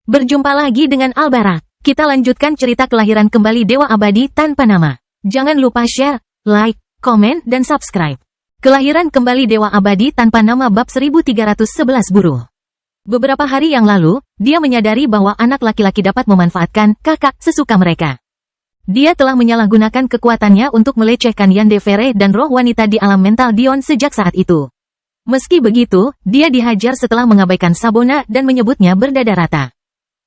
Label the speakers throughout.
Speaker 1: Berjumpa lagi dengan Albarak. Kita lanjutkan cerita kelahiran kembali Dewa Abadi tanpa nama. Jangan lupa share, like, komen, dan subscribe. Kelahiran kembali Dewa Abadi tanpa nama bab 1311 buruh. Beberapa hari yang lalu, dia menyadari bahwa anak laki-laki dapat memanfaatkan kakak sesuka mereka. Dia telah menyalahgunakan kekuatannya untuk melecehkan Yandere dan roh wanita di alam mental Dion sejak saat itu. Meski begitu, dia dihajar setelah mengabaikan Sabona dan menyebutnya berdada rata.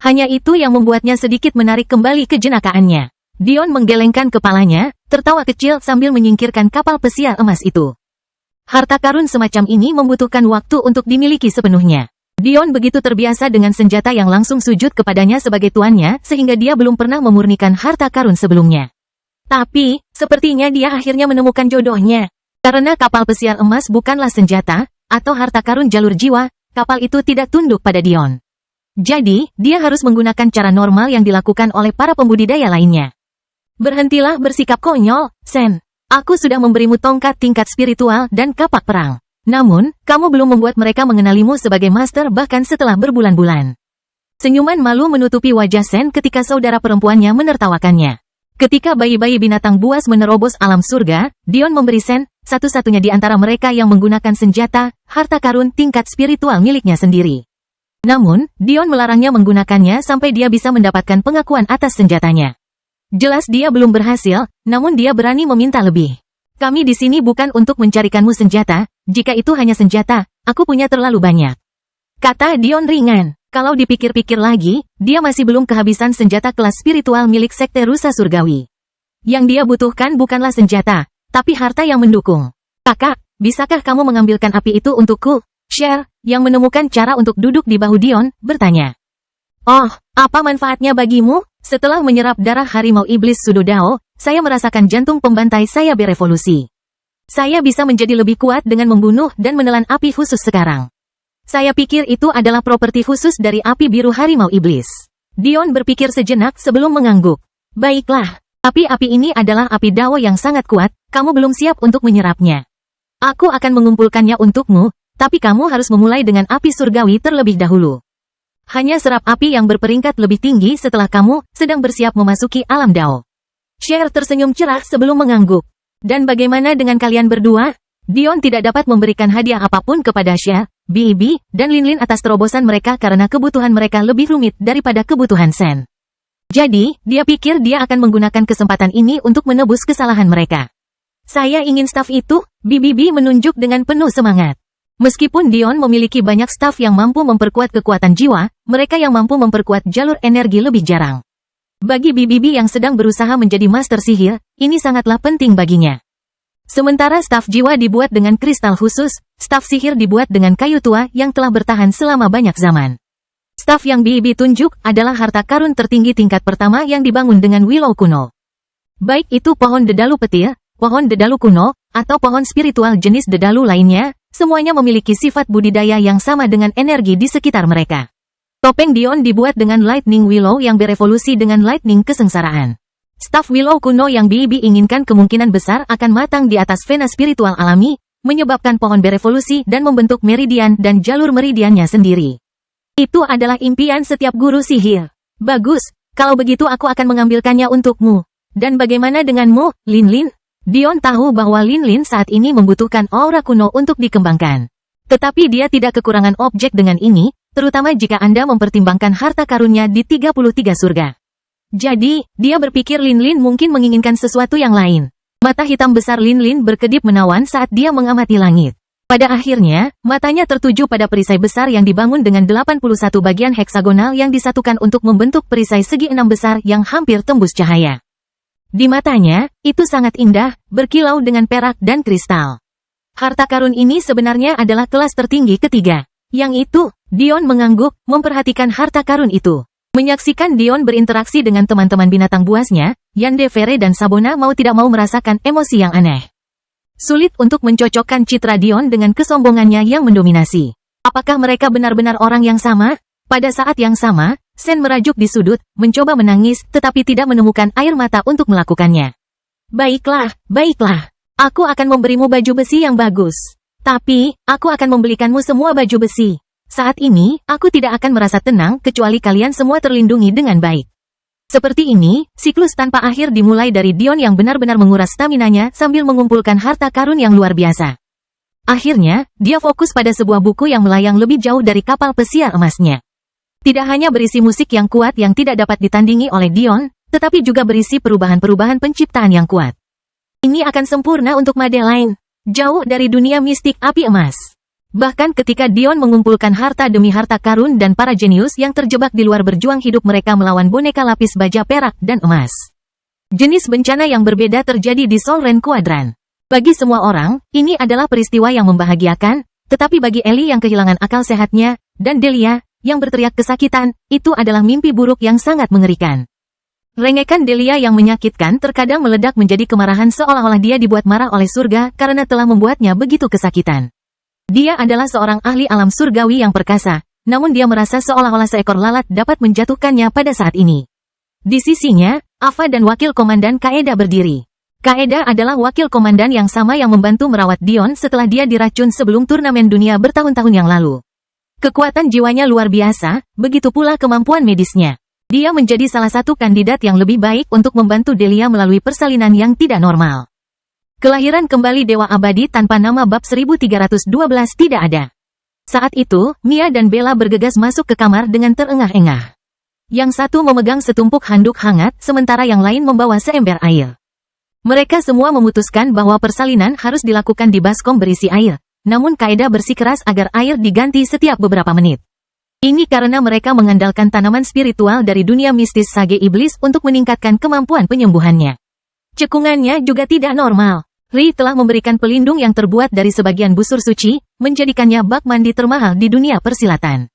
Speaker 1: Hanya itu yang membuatnya sedikit menarik kembali kejenakaannya. Dion menggelengkan kepalanya, tertawa kecil sambil menyingkirkan kapal pesiar emas itu. Harta karun semacam ini membutuhkan waktu untuk dimiliki sepenuhnya. Dion begitu terbiasa dengan senjata yang langsung sujud kepadanya sebagai tuannya, sehingga dia belum pernah memurnikan harta karun sebelumnya. Tapi, sepertinya dia akhirnya menemukan jodohnya. Karena kapal pesiar emas bukanlah senjata, atau harta karun jalur jiwa, kapal itu tidak tunduk pada Dion. Jadi, dia harus menggunakan cara normal yang dilakukan oleh para pembudidaya lainnya. Berhentilah bersikap konyol, Sen. Aku sudah memberimu tongkat tingkat spiritual dan kapak perang. Namun, kamu belum membuat mereka mengenalimu sebagai master bahkan setelah berbulan-bulan. Senyuman malu menutupi wajah Sen ketika saudara perempuannya menertawakannya. Ketika bayi-bayi binatang buas menerobos alam surga, Dion memberi Sen, satu-satunya di antara mereka yang menggunakan senjata, harta karun tingkat spiritual miliknya sendiri. Namun, Dion melarangnya menggunakannya sampai dia bisa mendapatkan pengakuan atas senjatanya. Jelas dia belum berhasil, namun dia berani meminta lebih. Kami di sini bukan untuk mencarikanmu senjata, jika itu hanya senjata, aku punya terlalu banyak. Kata Dion ringan. Kalau dipikir-pikir lagi, dia masih belum kehabisan senjata kelas spiritual milik Sekte Rusa Surgawi. Yang dia butuhkan bukanlah senjata, tapi harta yang mendukung. Kakak, bisakah kamu mengambilkan api itu untukku? Cher, yang menemukan cara untuk duduk di bahu Dion, bertanya. Oh, apa manfaatnya bagimu? Setelah menyerap darah harimau iblis Sudodao, saya merasakan jantung pembantai saya berevolusi. Saya bisa menjadi lebih kuat dengan membunuh dan menelan api khusus sekarang. Saya pikir itu adalah properti khusus dari api biru harimau iblis. Dion berpikir sejenak sebelum mengangguk. Baiklah, tapi api ini adalah api Dao yang sangat kuat, kamu belum siap untuk menyerapnya. Aku akan mengumpulkannya untukmu, tapi kamu harus memulai dengan api surgawi terlebih dahulu. Hanya serap api yang berperingkat lebih tinggi setelah kamu sedang bersiap memasuki alam Dao. Cher tersenyum cerah sebelum mengangguk. Dan bagaimana dengan kalian berdua? Dion tidak dapat memberikan hadiah apapun kepada Cher, Bibi, dan Linlin atas terobosan mereka karena kebutuhan mereka lebih rumit daripada kebutuhan Sen. Jadi, dia pikir dia akan menggunakan kesempatan ini untuk menebus kesalahan mereka. Saya ingin staf itu, Bibi menunjuk dengan penuh semangat. Meskipun Dion memiliki banyak staf yang mampu memperkuat kekuatan jiwa, mereka yang mampu memperkuat jalur energi lebih jarang. Bagi Bibi yang sedang berusaha menjadi master sihir, ini sangatlah penting baginya. Sementara staf jiwa dibuat dengan kristal khusus, staf sihir dibuat dengan kayu tua yang telah bertahan selama banyak zaman. Staf yang Bibi tunjuk adalah harta karun tertinggi tingkat pertama yang dibangun dengan willow kuno. Baik itu pohon dedalu petir, pohon dedalu kuno, atau pohon spiritual jenis dedalu lainnya, semuanya memiliki sifat budidaya yang sama dengan energi di sekitar mereka. Topeng Dion dibuat dengan lightning willow yang berevolusi dengan lightning kesengsaraan. Staf willow kuno yang Bibi inginkan kemungkinan besar akan matang di atas vena spiritual alami, menyebabkan pohon berevolusi dan membentuk meridian dan jalur meridiannya sendiri. Itu adalah impian setiap guru sihir. Bagus, kalau begitu aku akan mengambilkannya untukmu. Dan bagaimana denganmu, Linlin? Dion tahu bahwa Linlin saat ini membutuhkan aura kuno untuk dikembangkan. Tetapi dia tidak kekurangan objek dengan ini, terutama jika Anda mempertimbangkan harta karunnya di 33 surga. Jadi, dia berpikir Linlin mungkin menginginkan sesuatu yang lain. Mata hitam besar Linlin berkedip menawan saat dia mengamati langit. Pada akhirnya, matanya tertuju pada perisai besar yang dibangun dengan 81 bagian heksagonal yang disatukan untuk membentuk perisai segi 6 besar yang hampir tembus cahaya. Di matanya, itu sangat indah, berkilau dengan perak dan kristal. Harta karun ini sebenarnya adalah kelas tertinggi ketiga. Yang itu, Dion mengangguk, memperhatikan harta karun itu. Menyaksikan Dion berinteraksi dengan teman-teman binatang buasnya, Yandere dan Sabona mau tidak mau merasakan emosi yang aneh. Sulit untuk mencocokkan citra Dion dengan kesombongannya yang mendominasi. Apakah mereka benar-benar orang yang sama? Pada saat yang sama, Sen merajuk di sudut, mencoba menangis, tetapi tidak menemukan air mata untuk melakukannya. Baiklah, baiklah. Aku akan memberimu baju besi yang bagus. Tapi, aku akan membelikanmu semua baju besi. Saat ini, aku tidak akan merasa tenang kecuali kalian semua terlindungi dengan baik. Seperti ini, siklus tanpa akhir dimulai dari Dion yang benar-benar menguras staminanya sambil mengumpulkan harta karun yang luar biasa. Akhirnya, dia fokus pada sebuah buku yang melayang lebih jauh dari kapal pesiar emasnya. Tidak hanya berisi musik yang kuat yang tidak dapat ditandingi oleh Dion, tetapi juga berisi perubahan-perubahan penciptaan yang kuat. Ini akan sempurna untuk Madeline, jauh dari dunia mistik api emas. Bahkan ketika Dion mengumpulkan harta demi harta karun dan para jenius yang terjebak di luar berjuang hidup mereka melawan boneka lapis baja perak dan emas. Jenis bencana yang berbeda terjadi di Solren Quadrant. Bagi semua orang, ini adalah peristiwa yang membahagiakan, tetapi bagi Ellie yang kehilangan akal sehatnya, dan Delia, yang berteriak kesakitan, itu adalah mimpi buruk yang sangat mengerikan. Rengekan Delia yang menyakitkan terkadang meledak menjadi kemarahan seolah-olah dia dibuat marah oleh surga karena telah membuatnya begitu kesakitan. Dia adalah seorang ahli alam surgawi yang perkasa, namun dia merasa seolah-olah seekor lalat dapat menjatuhkannya pada saat ini. Di sisinya, Ava dan Wakil Komandan Kaeda berdiri. Kaeda adalah wakil komandan yang sama yang membantu merawat Dion setelah dia diracun sebelum turnamen dunia bertahun-tahun yang lalu. Kekuatan jiwanya luar biasa, begitu pula kemampuan medisnya. Dia menjadi salah satu kandidat yang lebih baik untuk membantu Delia melalui persalinan yang tidak normal. Kelahiran kembali Dewa Abadi tanpa nama bab 1312 tidak ada. Saat itu, Mia dan Bella bergegas masuk ke kamar dengan terengah-engah. Yang satu memegang setumpuk handuk hangat, sementara yang lain membawa seember air. Mereka semua memutuskan bahwa persalinan harus dilakukan di baskom berisi air, namun Kaeda bersikeras agar air diganti setiap beberapa menit. Ini karena mereka mengandalkan tanaman spiritual dari dunia mistis Sage Iblis untuk meningkatkan kemampuan penyembuhannya. Cekungannya juga tidak normal. Ri telah memberikan pelindung yang terbuat dari sebagian busur suci, menjadikannya bak mandi termahal di dunia persilatan.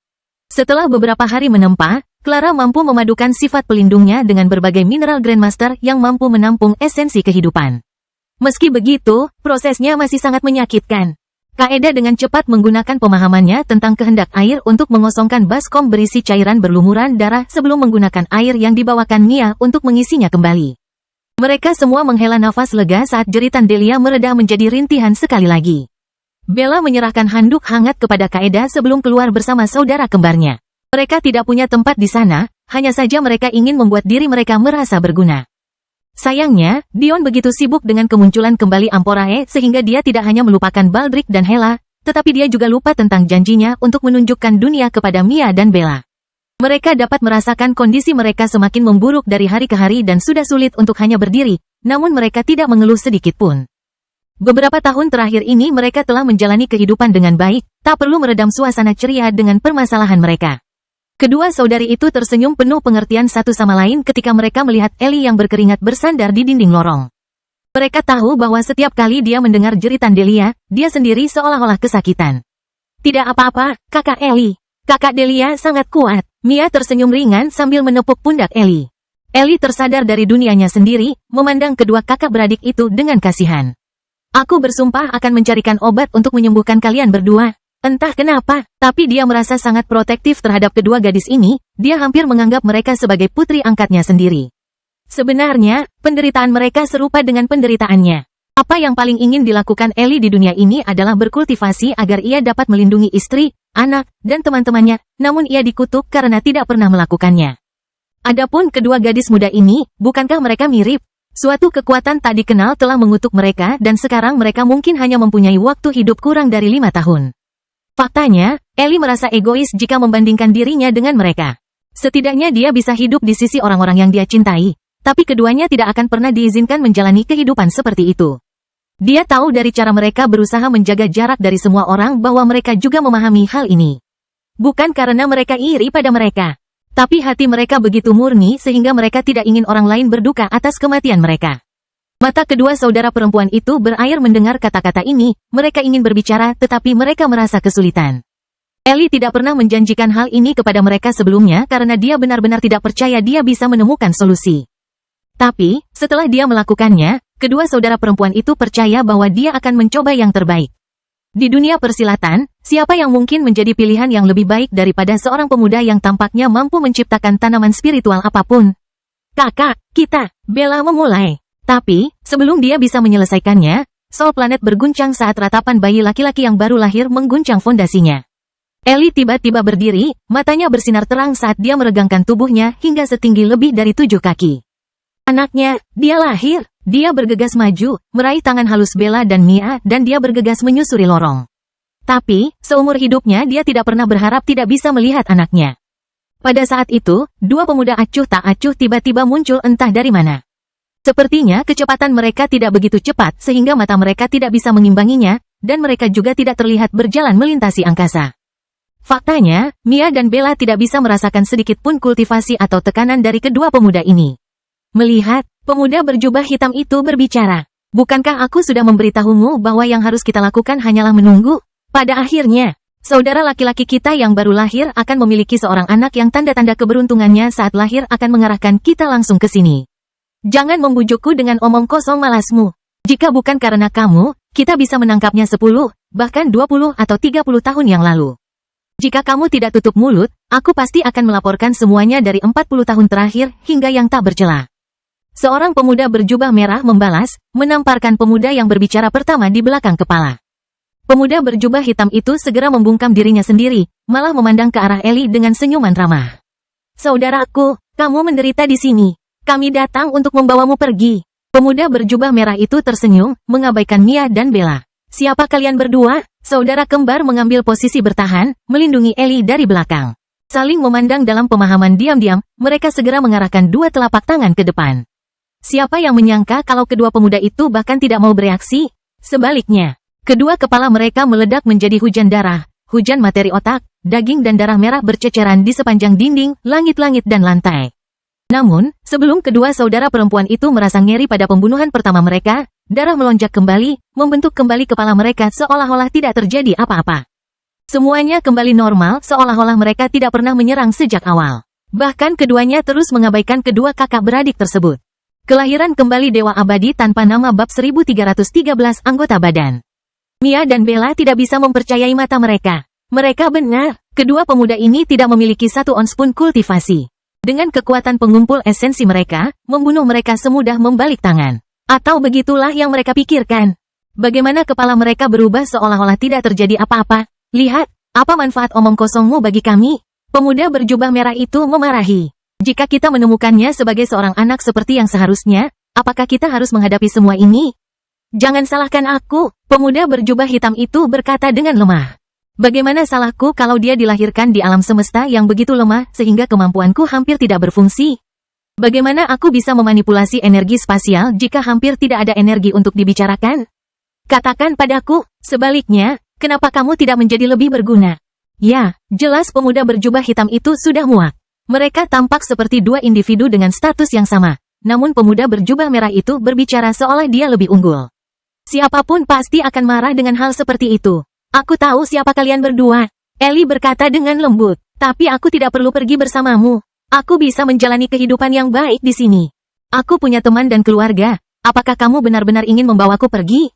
Speaker 1: Setelah beberapa hari menempa, Clara mampu memadukan sifat pelindungnya dengan berbagai mineral Grandmaster yang mampu menampung esensi kehidupan. Meski begitu, prosesnya masih sangat menyakitkan. Kaeda dengan cepat menggunakan pemahamannya tentang kehendak air untuk mengosongkan baskom berisi cairan berlumuran darah sebelum menggunakan air yang dibawakan Mia untuk mengisinya kembali. Mereka semua menghela nafas lega saat jeritan Delia mereda menjadi rintihan sekali lagi. Bella menyerahkan handuk hangat kepada Kaeda sebelum keluar bersama saudara kembarnya. Mereka tidak punya tempat di sana, hanya saja mereka ingin membuat diri mereka merasa berguna. Sayangnya, Dion begitu sibuk dengan kemunculan kembali Amporae sehingga dia tidak hanya melupakan Baldric dan Hela, tetapi dia juga lupa tentang janjinya untuk menunjukkan dunia kepada Mia dan Bella. Mereka dapat merasakan kondisi mereka semakin memburuk dari hari ke hari dan sudah sulit untuk hanya berdiri, namun mereka tidak mengeluh sedikit pun. Beberapa tahun terakhir ini mereka telah menjalani kehidupan dengan baik, tak perlu meredam suasana ceria dengan permasalahan mereka. Kedua saudari itu tersenyum penuh pengertian satu sama lain ketika mereka melihat Ellie yang berkeringat bersandar di dinding lorong. Mereka tahu bahwa setiap kali dia mendengar jeritan Delia, dia sendiri seolah-olah kesakitan. Tidak apa-apa, kakak Ellie. Kakak Delia sangat kuat. Mia tersenyum ringan sambil menepuk pundak Ellie. Ellie tersadar dari dunianya sendiri, memandang kedua kakak beradik itu dengan kasihan. Aku bersumpah akan mencarikan obat untuk menyembuhkan kalian berdua. Entah kenapa, tapi dia merasa sangat protektif terhadap kedua gadis ini, dia hampir menganggap mereka sebagai putri angkatnya sendiri. Sebenarnya, penderitaan mereka serupa dengan penderitaannya. Apa yang paling ingin dilakukan Ellie di dunia ini adalah berkultivasi agar ia dapat melindungi istri, anak, dan teman-temannya, namun ia dikutuk karena tidak pernah melakukannya. Adapun kedua gadis muda ini, bukankah mereka mirip? Suatu kekuatan tak dikenal telah mengutuk mereka dan sekarang mereka mungkin hanya mempunyai waktu hidup kurang dari 5 tahun. Faktanya, Ellie merasa egois jika membandingkan dirinya dengan mereka. Setidaknya dia bisa hidup di sisi orang-orang yang dia cintai, tapi keduanya tidak akan pernah diizinkan menjalani kehidupan seperti itu. Dia tahu dari cara mereka berusaha menjaga jarak dari semua orang bahwa mereka juga memahami hal ini. Bukan karena mereka iri pada mereka, tapi hati mereka begitu murni sehingga mereka tidak ingin orang lain berduka atas kematian mereka. Mata kedua saudara perempuan itu berair mendengar kata-kata ini, mereka ingin berbicara tetapi mereka merasa kesulitan. Ellie tidak pernah menjanjikan hal ini kepada mereka sebelumnya karena dia benar-benar tidak percaya dia bisa menemukan solusi. Tapi, setelah dia melakukannya, kedua saudara perempuan itu percaya bahwa dia akan mencoba yang terbaik. Di dunia persilatan, siapa yang mungkin menjadi pilihan yang lebih baik daripada seorang pemuda yang tampaknya mampu menciptakan tanaman spiritual apapun? Kakak, kita, Bella memulai. Tapi, sebelum dia bisa menyelesaikannya, Sol Planet berguncang saat ratapan bayi laki-laki yang baru lahir mengguncang fondasinya. Ellie tiba-tiba berdiri, matanya bersinar terang saat dia meregangkan tubuhnya hingga setinggi lebih dari 7 kaki. Anaknya, dia lahir. Dia bergegas maju, meraih tangan halus Bella dan Mia dan dia bergegas menyusuri lorong. Tapi, seumur hidupnya dia tidak pernah berharap tidak bisa melihat anaknya. Pada saat itu, dua pemuda acuh tak acuh tiba-tiba muncul entah dari mana. Sepertinya kecepatan mereka tidak begitu cepat sehingga mata mereka tidak bisa mengimbanginya, dan mereka juga tidak terlihat berjalan melintasi angkasa. Faktanya, Mia dan Bella tidak bisa merasakan sedikit pun kultivasi atau tekanan dari kedua pemuda ini. Melihat, pemuda berjubah hitam itu berbicara. Bukankah aku sudah memberitahumu bahwa yang harus kita lakukan hanyalah menunggu? Pada akhirnya, saudara laki-laki kita yang baru lahir akan memiliki seorang anak yang tanda-tanda keberuntungannya saat lahir akan mengarahkan kita langsung ke sini. Jangan membujukku dengan omong kosong malasmu. Jika bukan karena kamu, kita bisa menangkapnya 10, bahkan 20 atau 30 tahun yang lalu. Jika kamu tidak tutup mulut, aku pasti akan melaporkan semuanya dari 40 tahun terakhir hingga yang tak bercela. Seorang pemuda berjubah merah membalas, menamparkan pemuda yang berbicara pertama di belakang kepala. Pemuda berjubah hitam itu segera membungkam dirinya sendiri, malah memandang ke arah Ellie dengan senyuman ramah. Saudaraku, kamu menderita di sini. Kami datang untuk membawamu pergi. Pemuda berjubah merah itu tersenyum, mengabaikan Mia dan Bella. Siapa kalian berdua? Saudara kembar mengambil posisi bertahan, melindungi Ellie dari belakang. Saling memandang dalam pemahaman diam-diam, mereka segera mengarahkan dua telapak tangan ke depan. Siapa yang menyangka kalau kedua pemuda itu bahkan tidak mau bereaksi? Sebaliknya, kedua kepala mereka meledak menjadi hujan darah, hujan materi otak, daging dan darah merah berceceran di sepanjang dinding, langit-langit dan lantai. Namun, sebelum kedua saudara perempuan itu merasa ngeri pada pembunuhan pertama mereka, darah melonjak kembali, membentuk kembali kepala mereka seolah-olah tidak terjadi apa-apa. Semuanya kembali normal seolah-olah mereka tidak pernah menyerang sejak awal. Bahkan keduanya terus mengabaikan kedua kakak beradik tersebut. Kelahiran kembali Dewa Abadi tanpa nama bab 1313 anggota badan. Mia dan Bella tidak bisa mempercayai mata mereka. Mereka benar, kedua pemuda ini tidak memiliki 1 ons pun kultivasi. Dengan kekuatan pengumpul esensi mereka, membunuh mereka semudah membalik tangan. Atau begitulah yang mereka pikirkan. Bagaimana kepala mereka berubah seolah-olah tidak terjadi apa-apa. Lihat, apa manfaat omong kosongmu bagi kami? Pemuda berjubah merah itu memarahi. Jika kita menemukannya sebagai seorang anak seperti yang seharusnya, apakah kita harus menghadapi semua ini? Jangan salahkan aku, pemuda berjubah hitam itu berkata dengan lemah. Bagaimana salahku kalau dia dilahirkan di alam semesta yang begitu lemah sehingga kemampuanku hampir tidak berfungsi? Bagaimana aku bisa memanipulasi energi spasial jika hampir tidak ada energi untuk dibicarakan? Katakan padaku, sebaliknya, kenapa kamu tidak menjadi lebih berguna? Ya, jelas pemuda berjubah hitam itu sudah muak. Mereka tampak seperti dua individu dengan status yang sama. Namun pemuda berjubah merah itu berbicara seolah dia lebih unggul. Siapapun pasti akan marah dengan hal seperti itu. Aku tahu siapa kalian berdua. Ellie berkata dengan lembut. Tapi aku tidak perlu pergi bersamamu. Aku bisa menjalani kehidupan yang baik di sini. Aku punya teman dan keluarga. Apakah kamu benar-benar ingin membawaku pergi?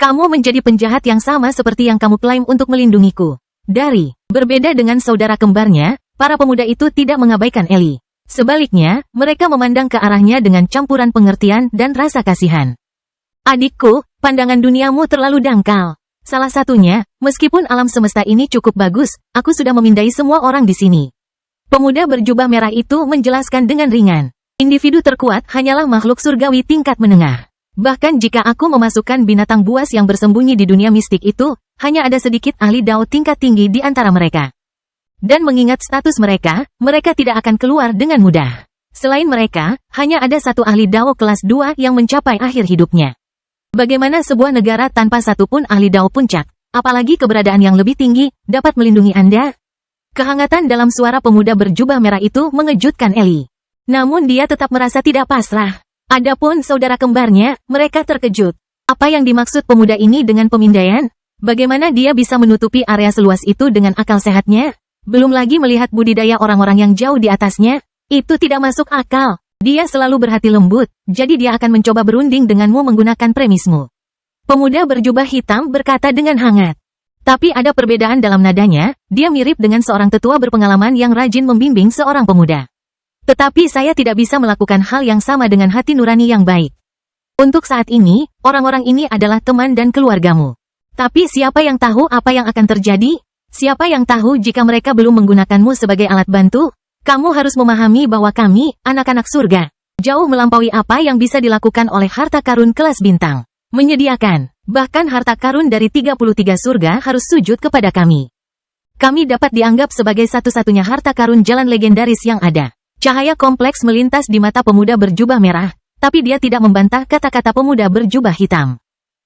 Speaker 1: Kamu menjadi penjahat yang sama seperti yang kamu klaim untuk melindungiku. Berbeda dengan saudara kembarnya, para pemuda itu tidak mengabaikan Ellie. Sebaliknya, mereka memandang ke arahnya dengan campuran pengertian dan rasa kasihan. Adikku, pandangan duniamu terlalu dangkal. Salah satunya, meskipun alam semesta ini cukup bagus, aku sudah memindai semua orang di sini. Pemuda berjubah merah itu menjelaskan dengan ringan. Individu terkuat hanyalah makhluk surgawi tingkat menengah. Bahkan jika aku memasukkan binatang buas yang bersembunyi di dunia mistik itu, hanya ada sedikit ahli dao tingkat tinggi di antara mereka. Dan mengingat status mereka, mereka tidak akan keluar dengan mudah. Selain mereka, hanya ada satu ahli dao kelas 2 yang mencapai akhir hidupnya. Bagaimana sebuah negara tanpa satupun ahli dao puncak, apalagi keberadaan yang lebih tinggi, dapat melindungi Anda? Kehangatan dalam suara pemuda berjubah merah itu mengejutkan Ellie. Namun dia tetap merasa tidak pasrah. Adapun saudara kembarnya, mereka terkejut. Apa yang dimaksud pemuda ini dengan pemindaian? Bagaimana dia bisa menutupi area seluas itu dengan akal sehatnya? Belum lagi melihat budidaya orang-orang yang jauh di atasnya, itu tidak masuk akal. Dia selalu berhati lembut, jadi dia akan mencoba berunding denganmu menggunakan premismu. Pemuda berjubah hitam berkata dengan hangat. Tapi ada perbedaan dalam nadanya, dia mirip dengan seorang tetua berpengalaman yang rajin membimbing seorang pemuda. Tetapi saya tidak bisa melakukan hal yang sama dengan hati nurani yang baik. Untuk saat ini, orang-orang ini adalah teman dan keluargamu. Tapi siapa yang tahu apa yang akan terjadi? Siapa yang tahu jika mereka belum menggunakanmu sebagai alat bantu? Kamu harus memahami bahwa kami, anak-anak surga, jauh melampaui apa yang bisa dilakukan oleh harta karun kelas bintang. Menyediakan, bahkan harta karun dari 33 surga harus sujud kepada kami. Kami dapat dianggap sebagai satu-satunya harta karun jalan legendaris yang ada. Cahaya kompleks melintas di mata pemuda berjubah merah, tapi dia tidak membantah kata-kata pemuda berjubah hitam.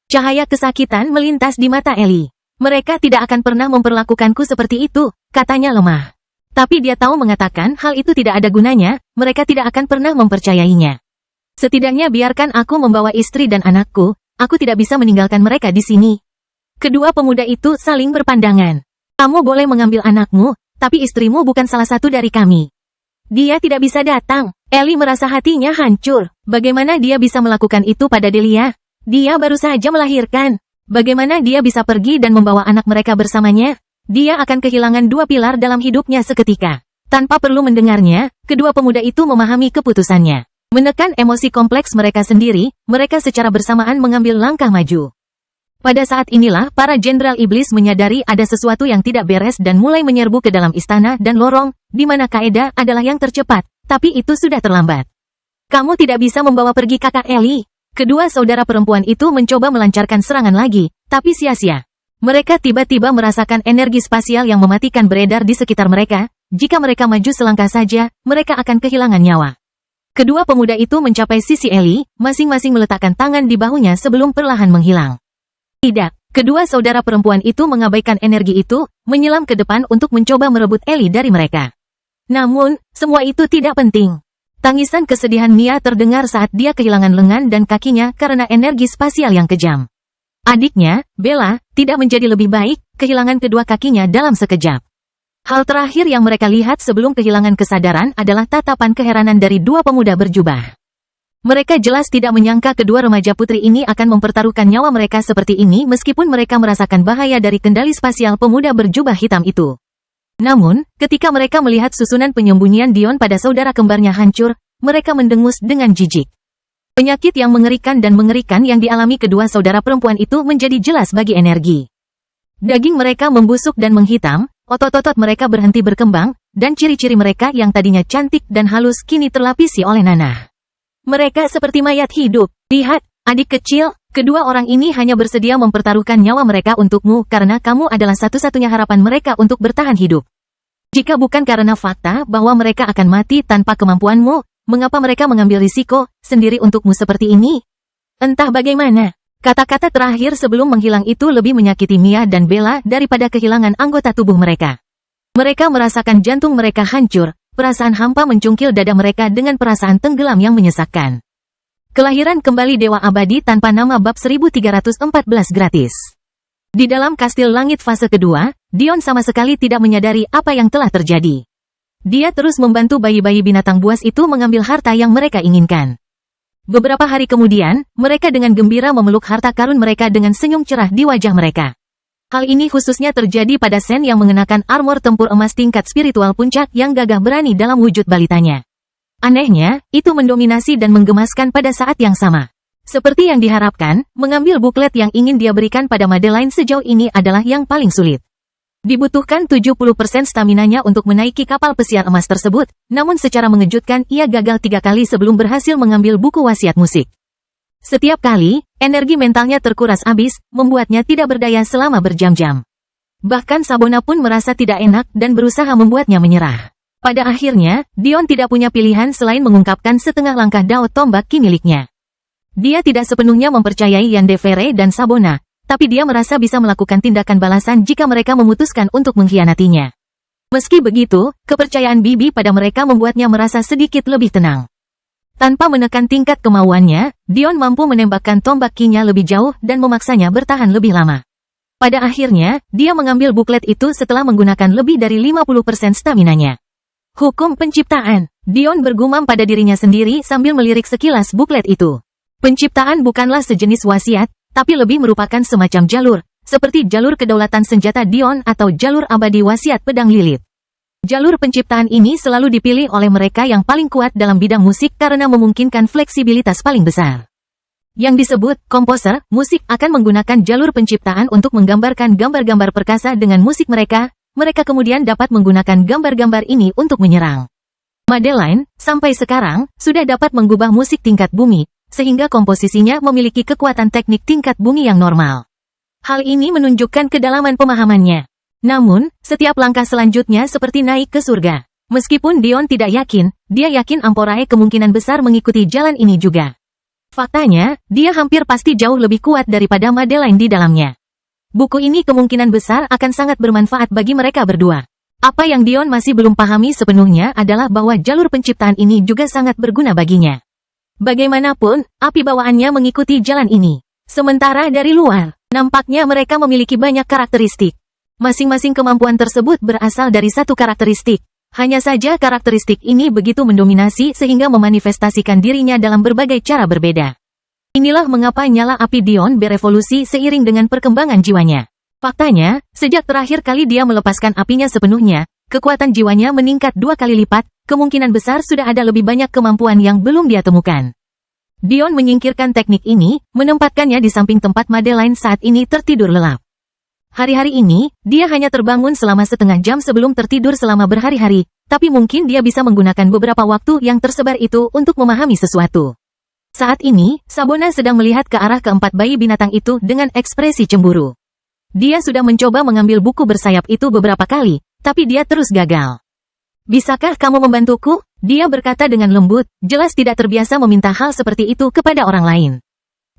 Speaker 1: Cahaya kesakitan melintas di mata Ellie. Mereka tidak akan pernah memperlakukanku seperti itu, katanya lemah. Tapi dia tahu mengatakan hal itu tidak ada gunanya, mereka tidak akan pernah mempercayainya. Setidaknya biarkan aku membawa istri dan anakku, aku tidak bisa meninggalkan mereka di sini. Kedua pemuda itu saling berpandangan. Kamu boleh mengambil anakmu, tapi istrimu bukan salah satu dari kami. Dia tidak bisa datang. Ellie merasa hatinya hancur. Bagaimana dia bisa melakukan itu pada Delia? Dia baru saja melahirkan. Bagaimana dia bisa pergi dan membawa anak mereka bersamanya? Dia akan kehilangan dua pilar dalam hidupnya seketika. Tanpa perlu mendengarnya, kedua pemuda itu memahami keputusannya. Menekan emosi kompleks mereka sendiri, mereka secara bersamaan mengambil langkah maju. Pada saat inilah, para jenderal iblis menyadari ada sesuatu yang tidak beres dan mulai menyerbu ke dalam istana dan lorong, di mana Kaeda adalah yang tercepat, tapi itu sudah terlambat. Kamu tidak bisa membawa pergi kakak Ellie. Kedua saudara perempuan itu mencoba melancarkan serangan lagi, tapi sia-sia. Mereka tiba-tiba merasakan energi spasial yang mematikan beredar di sekitar mereka. Jika mereka maju selangkah saja, mereka akan kehilangan nyawa. Kedua pemuda itu mencapai sisi Ellie, masing-masing meletakkan tangan di bahunya sebelum perlahan menghilang. Tidak, kedua saudara perempuan itu mengabaikan energi itu, menyelam ke depan untuk mencoba merebut Ellie dari mereka. Namun, semua itu tidak penting. Tangisan kesedihan Mia terdengar saat dia kehilangan lengan dan kakinya karena energi spasial yang kejam. Adiknya, Bella, tidak menjadi lebih baik, kehilangan kedua kakinya dalam sekejap. Hal terakhir yang mereka lihat sebelum kehilangan kesadaran adalah tatapan keheranan dari dua pemuda berjubah. Mereka jelas tidak menyangka kedua remaja putri ini akan mempertaruhkan nyawa mereka seperti ini meskipun mereka merasakan bahaya dari kendali spasial pemuda berjubah hitam itu. Namun, ketika mereka melihat susunan penyembunyian Dion pada saudara kembarnya hancur, mereka mendengus dengan jijik. Penyakit yang mengerikan yang dialami kedua saudara perempuan itu menjadi jelas bagi energi. Daging mereka membusuk dan menghitam, otot-otot mereka berhenti berkembang, dan ciri-ciri mereka yang tadinya cantik dan halus kini terlapisi oleh nanah. Mereka seperti mayat hidup. Lihat, adik kecil, kedua orang ini hanya bersedia mempertaruhkan nyawa mereka untukmu karena kamu adalah satu-satunya harapan mereka untuk bertahan hidup. Jika bukan karena fakta bahwa mereka akan mati tanpa kemampuanmu, mengapa mereka mengambil risiko sendiri untukmu seperti ini? Entah bagaimana. Kata-kata terakhir sebelum menghilang itu lebih menyakiti Mia dan Bella daripada kehilangan anggota tubuh mereka. Mereka merasakan jantung mereka hancur, perasaan hampa mencungkil dada mereka dengan perasaan tenggelam yang menyesakkan. Kelahiran kembali Dewa Abadi tanpa nama bab 1314 gratis. Di dalam kastil langit fase kedua, Dion sama sekali tidak menyadari apa yang telah terjadi. Dia terus membantu bayi-bayi binatang buas itu mengambil harta yang mereka inginkan. Beberapa hari kemudian, mereka dengan gembira memeluk harta karun mereka dengan senyum cerah di wajah mereka. Hal ini khususnya terjadi pada Sen yang mengenakan armor tempur emas tingkat spiritual puncak yang gagah berani dalam wujud balitanya. Anehnya, itu mendominasi dan menggemaskan pada saat yang sama. Seperti yang diharapkan, mengambil buklet yang ingin dia berikan pada Madeline sejauh ini adalah yang paling sulit. Dibutuhkan 70% staminanya untuk menaiki kapal pesiar emas tersebut, namun secara mengejutkan ia gagal 3 kali sebelum berhasil mengambil buku wasiat musik. Setiap kali, energi mentalnya terkuras habis, membuatnya tidak berdaya selama berjam-jam. Bahkan Sabona pun merasa tidak enak dan berusaha membuatnya menyerah. Pada akhirnya, Dion tidak punya pilihan selain mengungkapkan setengah langkah Dao tombak ki miliknya. Dia tidak sepenuhnya mempercayai Yandere dan Sabona, tapi dia merasa bisa melakukan tindakan balasan jika mereka memutuskan untuk mengkhianatinya. Meski begitu, kepercayaan Bibi pada mereka membuatnya merasa sedikit lebih tenang. Tanpa menekan tingkat kemauannya, Dion mampu menembakkan tombak ki-nya lebih jauh dan memaksanya bertahan lebih lama. Pada akhirnya, dia mengambil buklet itu setelah menggunakan lebih dari 50% staminanya. Hukum penciptaan. Dion bergumam pada dirinya sendiri sambil melirik sekilas buklet itu. Penciptaan bukanlah sejenis wasiat, tapi lebih merupakan semacam jalur, seperti jalur kedaulatan senjata Dion atau jalur abadi wasiat pedang lilit. Jalur penciptaan ini selalu dipilih oleh mereka yang paling kuat dalam bidang musik karena memungkinkan fleksibilitas paling besar. Yang disebut komposer musik akan menggunakan jalur penciptaan untuk menggambarkan gambar-gambar perkasa dengan musik mereka. Mereka kemudian dapat menggunakan gambar-gambar ini untuk menyerang. Madeline, sampai sekarang, sudah dapat mengubah musik tingkat bumi, sehingga komposisinya memiliki kekuatan teknik tingkat bumi yang normal. Hal ini menunjukkan kedalaman pemahamannya. Namun, setiap langkah selanjutnya seperti naik ke surga. Meskipun Dion tidak yakin, dia yakin Amporae kemungkinan besar mengikuti jalan ini juga. Faktanya, dia hampir pasti jauh lebih kuat daripada Madeline di dalamnya. Buku ini kemungkinan besar akan sangat bermanfaat bagi mereka berdua. Apa yang Dion masih belum pahami sepenuhnya adalah bahwa jalur penciptaan ini juga sangat berguna baginya. Bagaimanapun, api bawaannya mengikuti jalan ini. Sementara dari luar, nampaknya mereka memiliki banyak karakteristik. Masing-masing kemampuan tersebut berasal dari satu karakteristik. Hanya saja karakteristik ini begitu mendominasi sehingga memanifestasikan dirinya dalam berbagai cara berbeda. Inilah mengapa nyala api Dion berevolusi seiring dengan perkembangan jiwanya. Faktanya, sejak terakhir kali dia melepaskan apinya sepenuhnya, kekuatan jiwanya meningkat 2 kali lipat, kemungkinan besar sudah ada lebih banyak kemampuan yang belum dia temukan. Dion menyingkirkan teknik ini, menempatkannya di samping tempat Madeline saat ini tertidur lelap. Hari-hari ini, dia hanya terbangun selama setengah jam sebelum tertidur selama berhari-hari, tapi mungkin dia bisa menggunakan beberapa waktu yang tersebar itu untuk memahami sesuatu. Saat ini, Sabona sedang melihat ke arah keempat bayi binatang itu dengan ekspresi cemburu. Dia sudah mencoba mengambil buku bersayap itu beberapa kali, tapi dia terus gagal. Bisakah kamu membantuku? Dia berkata dengan lembut, jelas tidak terbiasa meminta hal seperti itu kepada orang lain.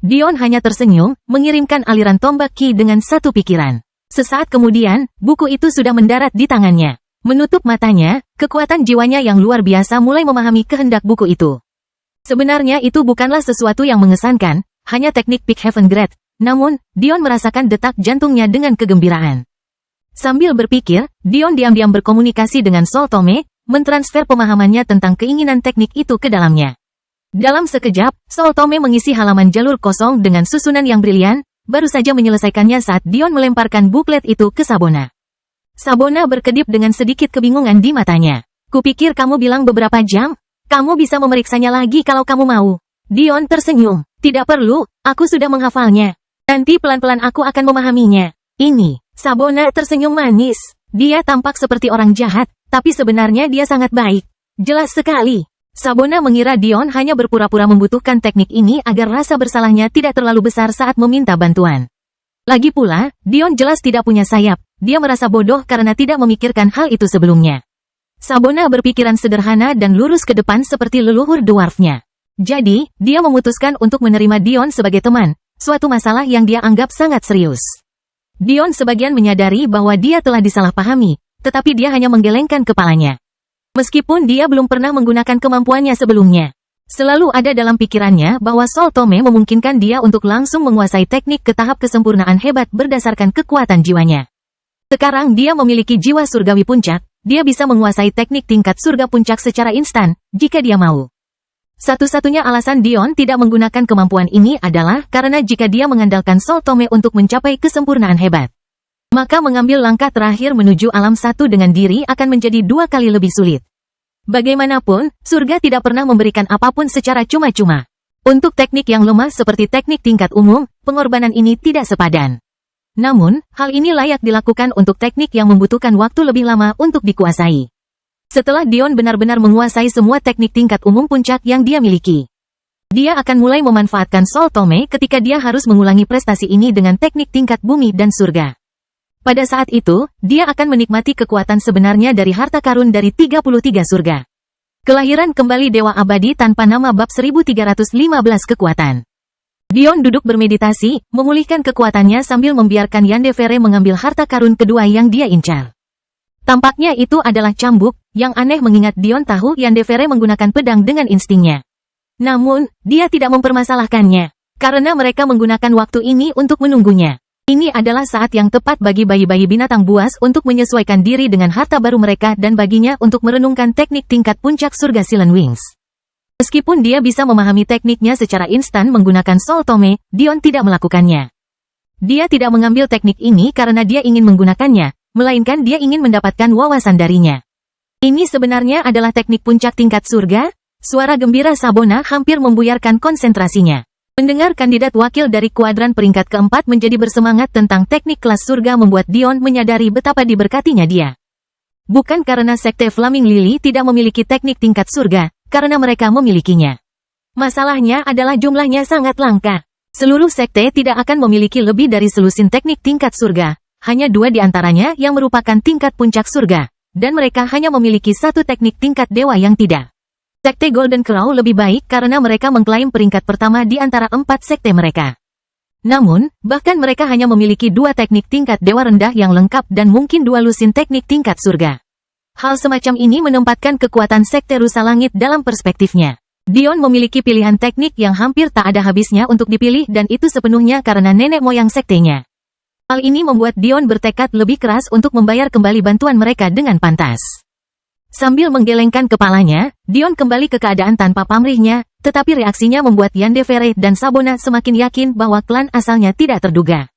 Speaker 1: Dion hanya tersenyum, mengirimkan aliran tombak Ki dengan satu pikiran. Sesaat kemudian, buku itu sudah mendarat di tangannya. Menutup matanya, kekuatan jiwanya yang luar biasa mulai memahami kehendak buku itu. Sebenarnya itu bukanlah sesuatu yang mengesankan, hanya teknik Peak Heaven Grade. Namun, Dion merasakan detak jantungnya dengan kegembiraan. Sambil berpikir, Dion diam-diam berkomunikasi dengan Sol Tome, mentransfer pemahamannya tentang keinginan teknik itu ke dalamnya. Dalam sekejap, Sol Tome mengisi halaman jalur kosong dengan susunan yang brilian, baru saja menyelesaikannya saat Dion melemparkan buklet itu ke Sabona. Sabona berkedip dengan sedikit kebingungan di matanya. Kupikir kamu bilang beberapa jam? Kamu bisa memeriksanya lagi kalau kamu mau. Dion tersenyum. Tidak perlu, aku sudah menghafalnya. Nanti pelan-pelan aku akan memahaminya. Ini, Sabona tersenyum manis. Dia tampak seperti orang jahat, tapi sebenarnya dia sangat baik. Jelas sekali. Sabona mengira Dion hanya berpura-pura membutuhkan teknik ini agar rasa bersalahnya tidak terlalu besar saat meminta bantuan. Lagi pula, Dion jelas tidak punya sayap. Dia merasa bodoh karena tidak memikirkan hal itu sebelumnya. Sabona berpikiran sederhana dan lurus ke depan seperti leluhur dwarfnya. Jadi, dia memutuskan untuk menerima Dion sebagai teman, suatu masalah yang dia anggap sangat serius. Dion sebagian menyadari bahwa dia telah disalahpahami, tetapi dia hanya menggelengkan kepalanya. Meskipun dia belum pernah menggunakan kemampuannya sebelumnya. Selalu ada dalam pikirannya bahwa Sol Tome memungkinkan dia untuk langsung menguasai teknik ke tahap kesempurnaan hebat berdasarkan kekuatan jiwanya. Sekarang dia memiliki jiwa surgawi puncak, dia bisa menguasai teknik tingkat surga puncak secara instan, jika dia mau. Satu-satunya alasan Dion tidak menggunakan kemampuan ini adalah karena jika dia mengandalkan Sol Tome untuk mencapai kesempurnaan hebat, maka mengambil langkah terakhir menuju alam satu dengan diri akan menjadi 2 kali lebih sulit. Bagaimanapun, surga tidak pernah memberikan apapun secara cuma-cuma. Untuk teknik yang lemah seperti teknik tingkat umum, pengorbanan ini tidak sepadan. Namun, hal ini layak dilakukan untuk teknik yang membutuhkan waktu lebih lama untuk dikuasai. Setelah Dion benar-benar menguasai semua teknik tingkat umum puncak yang dia miliki, dia akan mulai memanfaatkan Sol Tome ketika dia harus mengulangi prestasi ini dengan teknik tingkat bumi dan surga. Pada saat itu, dia akan menikmati kekuatan sebenarnya dari harta karun dari 33 surga. Kelahiran kembali Dewa Abadi tanpa nama bab 1315 kekuatan. Dion duduk bermeditasi, memulihkan kekuatannya sambil membiarkan Yandevere mengambil harta karun kedua yang dia incar. Tampaknya itu adalah cambuk, yang aneh mengingat Dion tahu Yandevere menggunakan pedang dengan instingnya. Namun, dia tidak mempermasalahkannya, karena mereka menggunakan waktu ini untuk menunggunya. Ini adalah saat yang tepat bagi bayi-bayi binatang buas untuk menyesuaikan diri dengan harta baru mereka dan baginya untuk merenungkan teknik tingkat puncak surga Silent Wings. Meskipun dia bisa memahami tekniknya secara instan menggunakan Sol Tome, Dion tidak melakukannya. Dia tidak mengambil teknik ini karena dia ingin menggunakannya, melainkan dia ingin mendapatkan wawasan darinya. Ini sebenarnya adalah teknik puncak tingkat surga? Suara gembira Sabona hampir membuyarkan konsentrasinya. Mendengar kandidat wakil dari kuadran peringkat keempat menjadi bersemangat tentang teknik kelas surga membuat Dion menyadari betapa diberkatinya dia. Bukan karena sekte Flaming Lily tidak memiliki teknik tingkat surga, karena mereka memilikinya. Masalahnya adalah jumlahnya sangat langka. Seluruh sekte tidak akan memiliki lebih dari selusin teknik tingkat surga, hanya 2 di antaranya yang merupakan tingkat puncak surga, dan mereka hanya memiliki 1 teknik tingkat dewa yang tidak. Sekte Golden Crow lebih baik karena mereka mengklaim peringkat pertama di antara 4 sekte mereka. Namun, bahkan mereka hanya memiliki 2 teknik tingkat dewa rendah yang lengkap dan mungkin 2 lusin teknik tingkat surga. Hal semacam ini menempatkan kekuatan sekte rusa langit dalam perspektifnya. Dion memiliki pilihan teknik yang hampir tak ada habisnya untuk dipilih dan itu sepenuhnya karena nenek moyang sektenya. Hal ini membuat Dion bertekad lebih keras untuk membayar kembali bantuan mereka dengan pantas. Sambil menggelengkan kepalanya, Dion kembali ke keadaan tanpa pamrihnya, tetapi reaksinya membuat Yandere dan Sabona semakin yakin bahwa klan asalnya tidak terduga.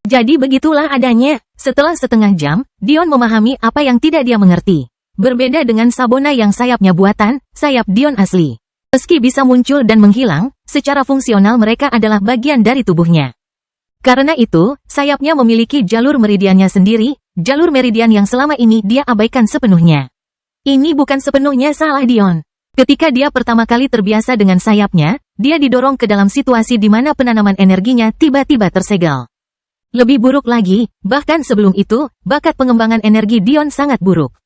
Speaker 1: Jadi begitulah adanya. Setelah setengah jam, Dion memahami apa yang tidak dia mengerti. Berbeda dengan Sabona yang sayapnya buatan, sayap Dion asli. Meski bisa muncul dan menghilang, secara fungsional mereka adalah bagian dari tubuhnya. Karena itu, sayapnya memiliki jalur meridiannya sendiri, jalur meridian yang selama ini dia abaikan sepenuhnya. Ini bukan sepenuhnya salah Dion. Ketika dia pertama kali terbiasa dengan sayapnya, dia didorong ke dalam situasi di mana penanaman energinya tiba-tiba tersegel. Lebih buruk lagi, bahkan sebelum itu, bakat pengembangan energi Dion sangat buruk.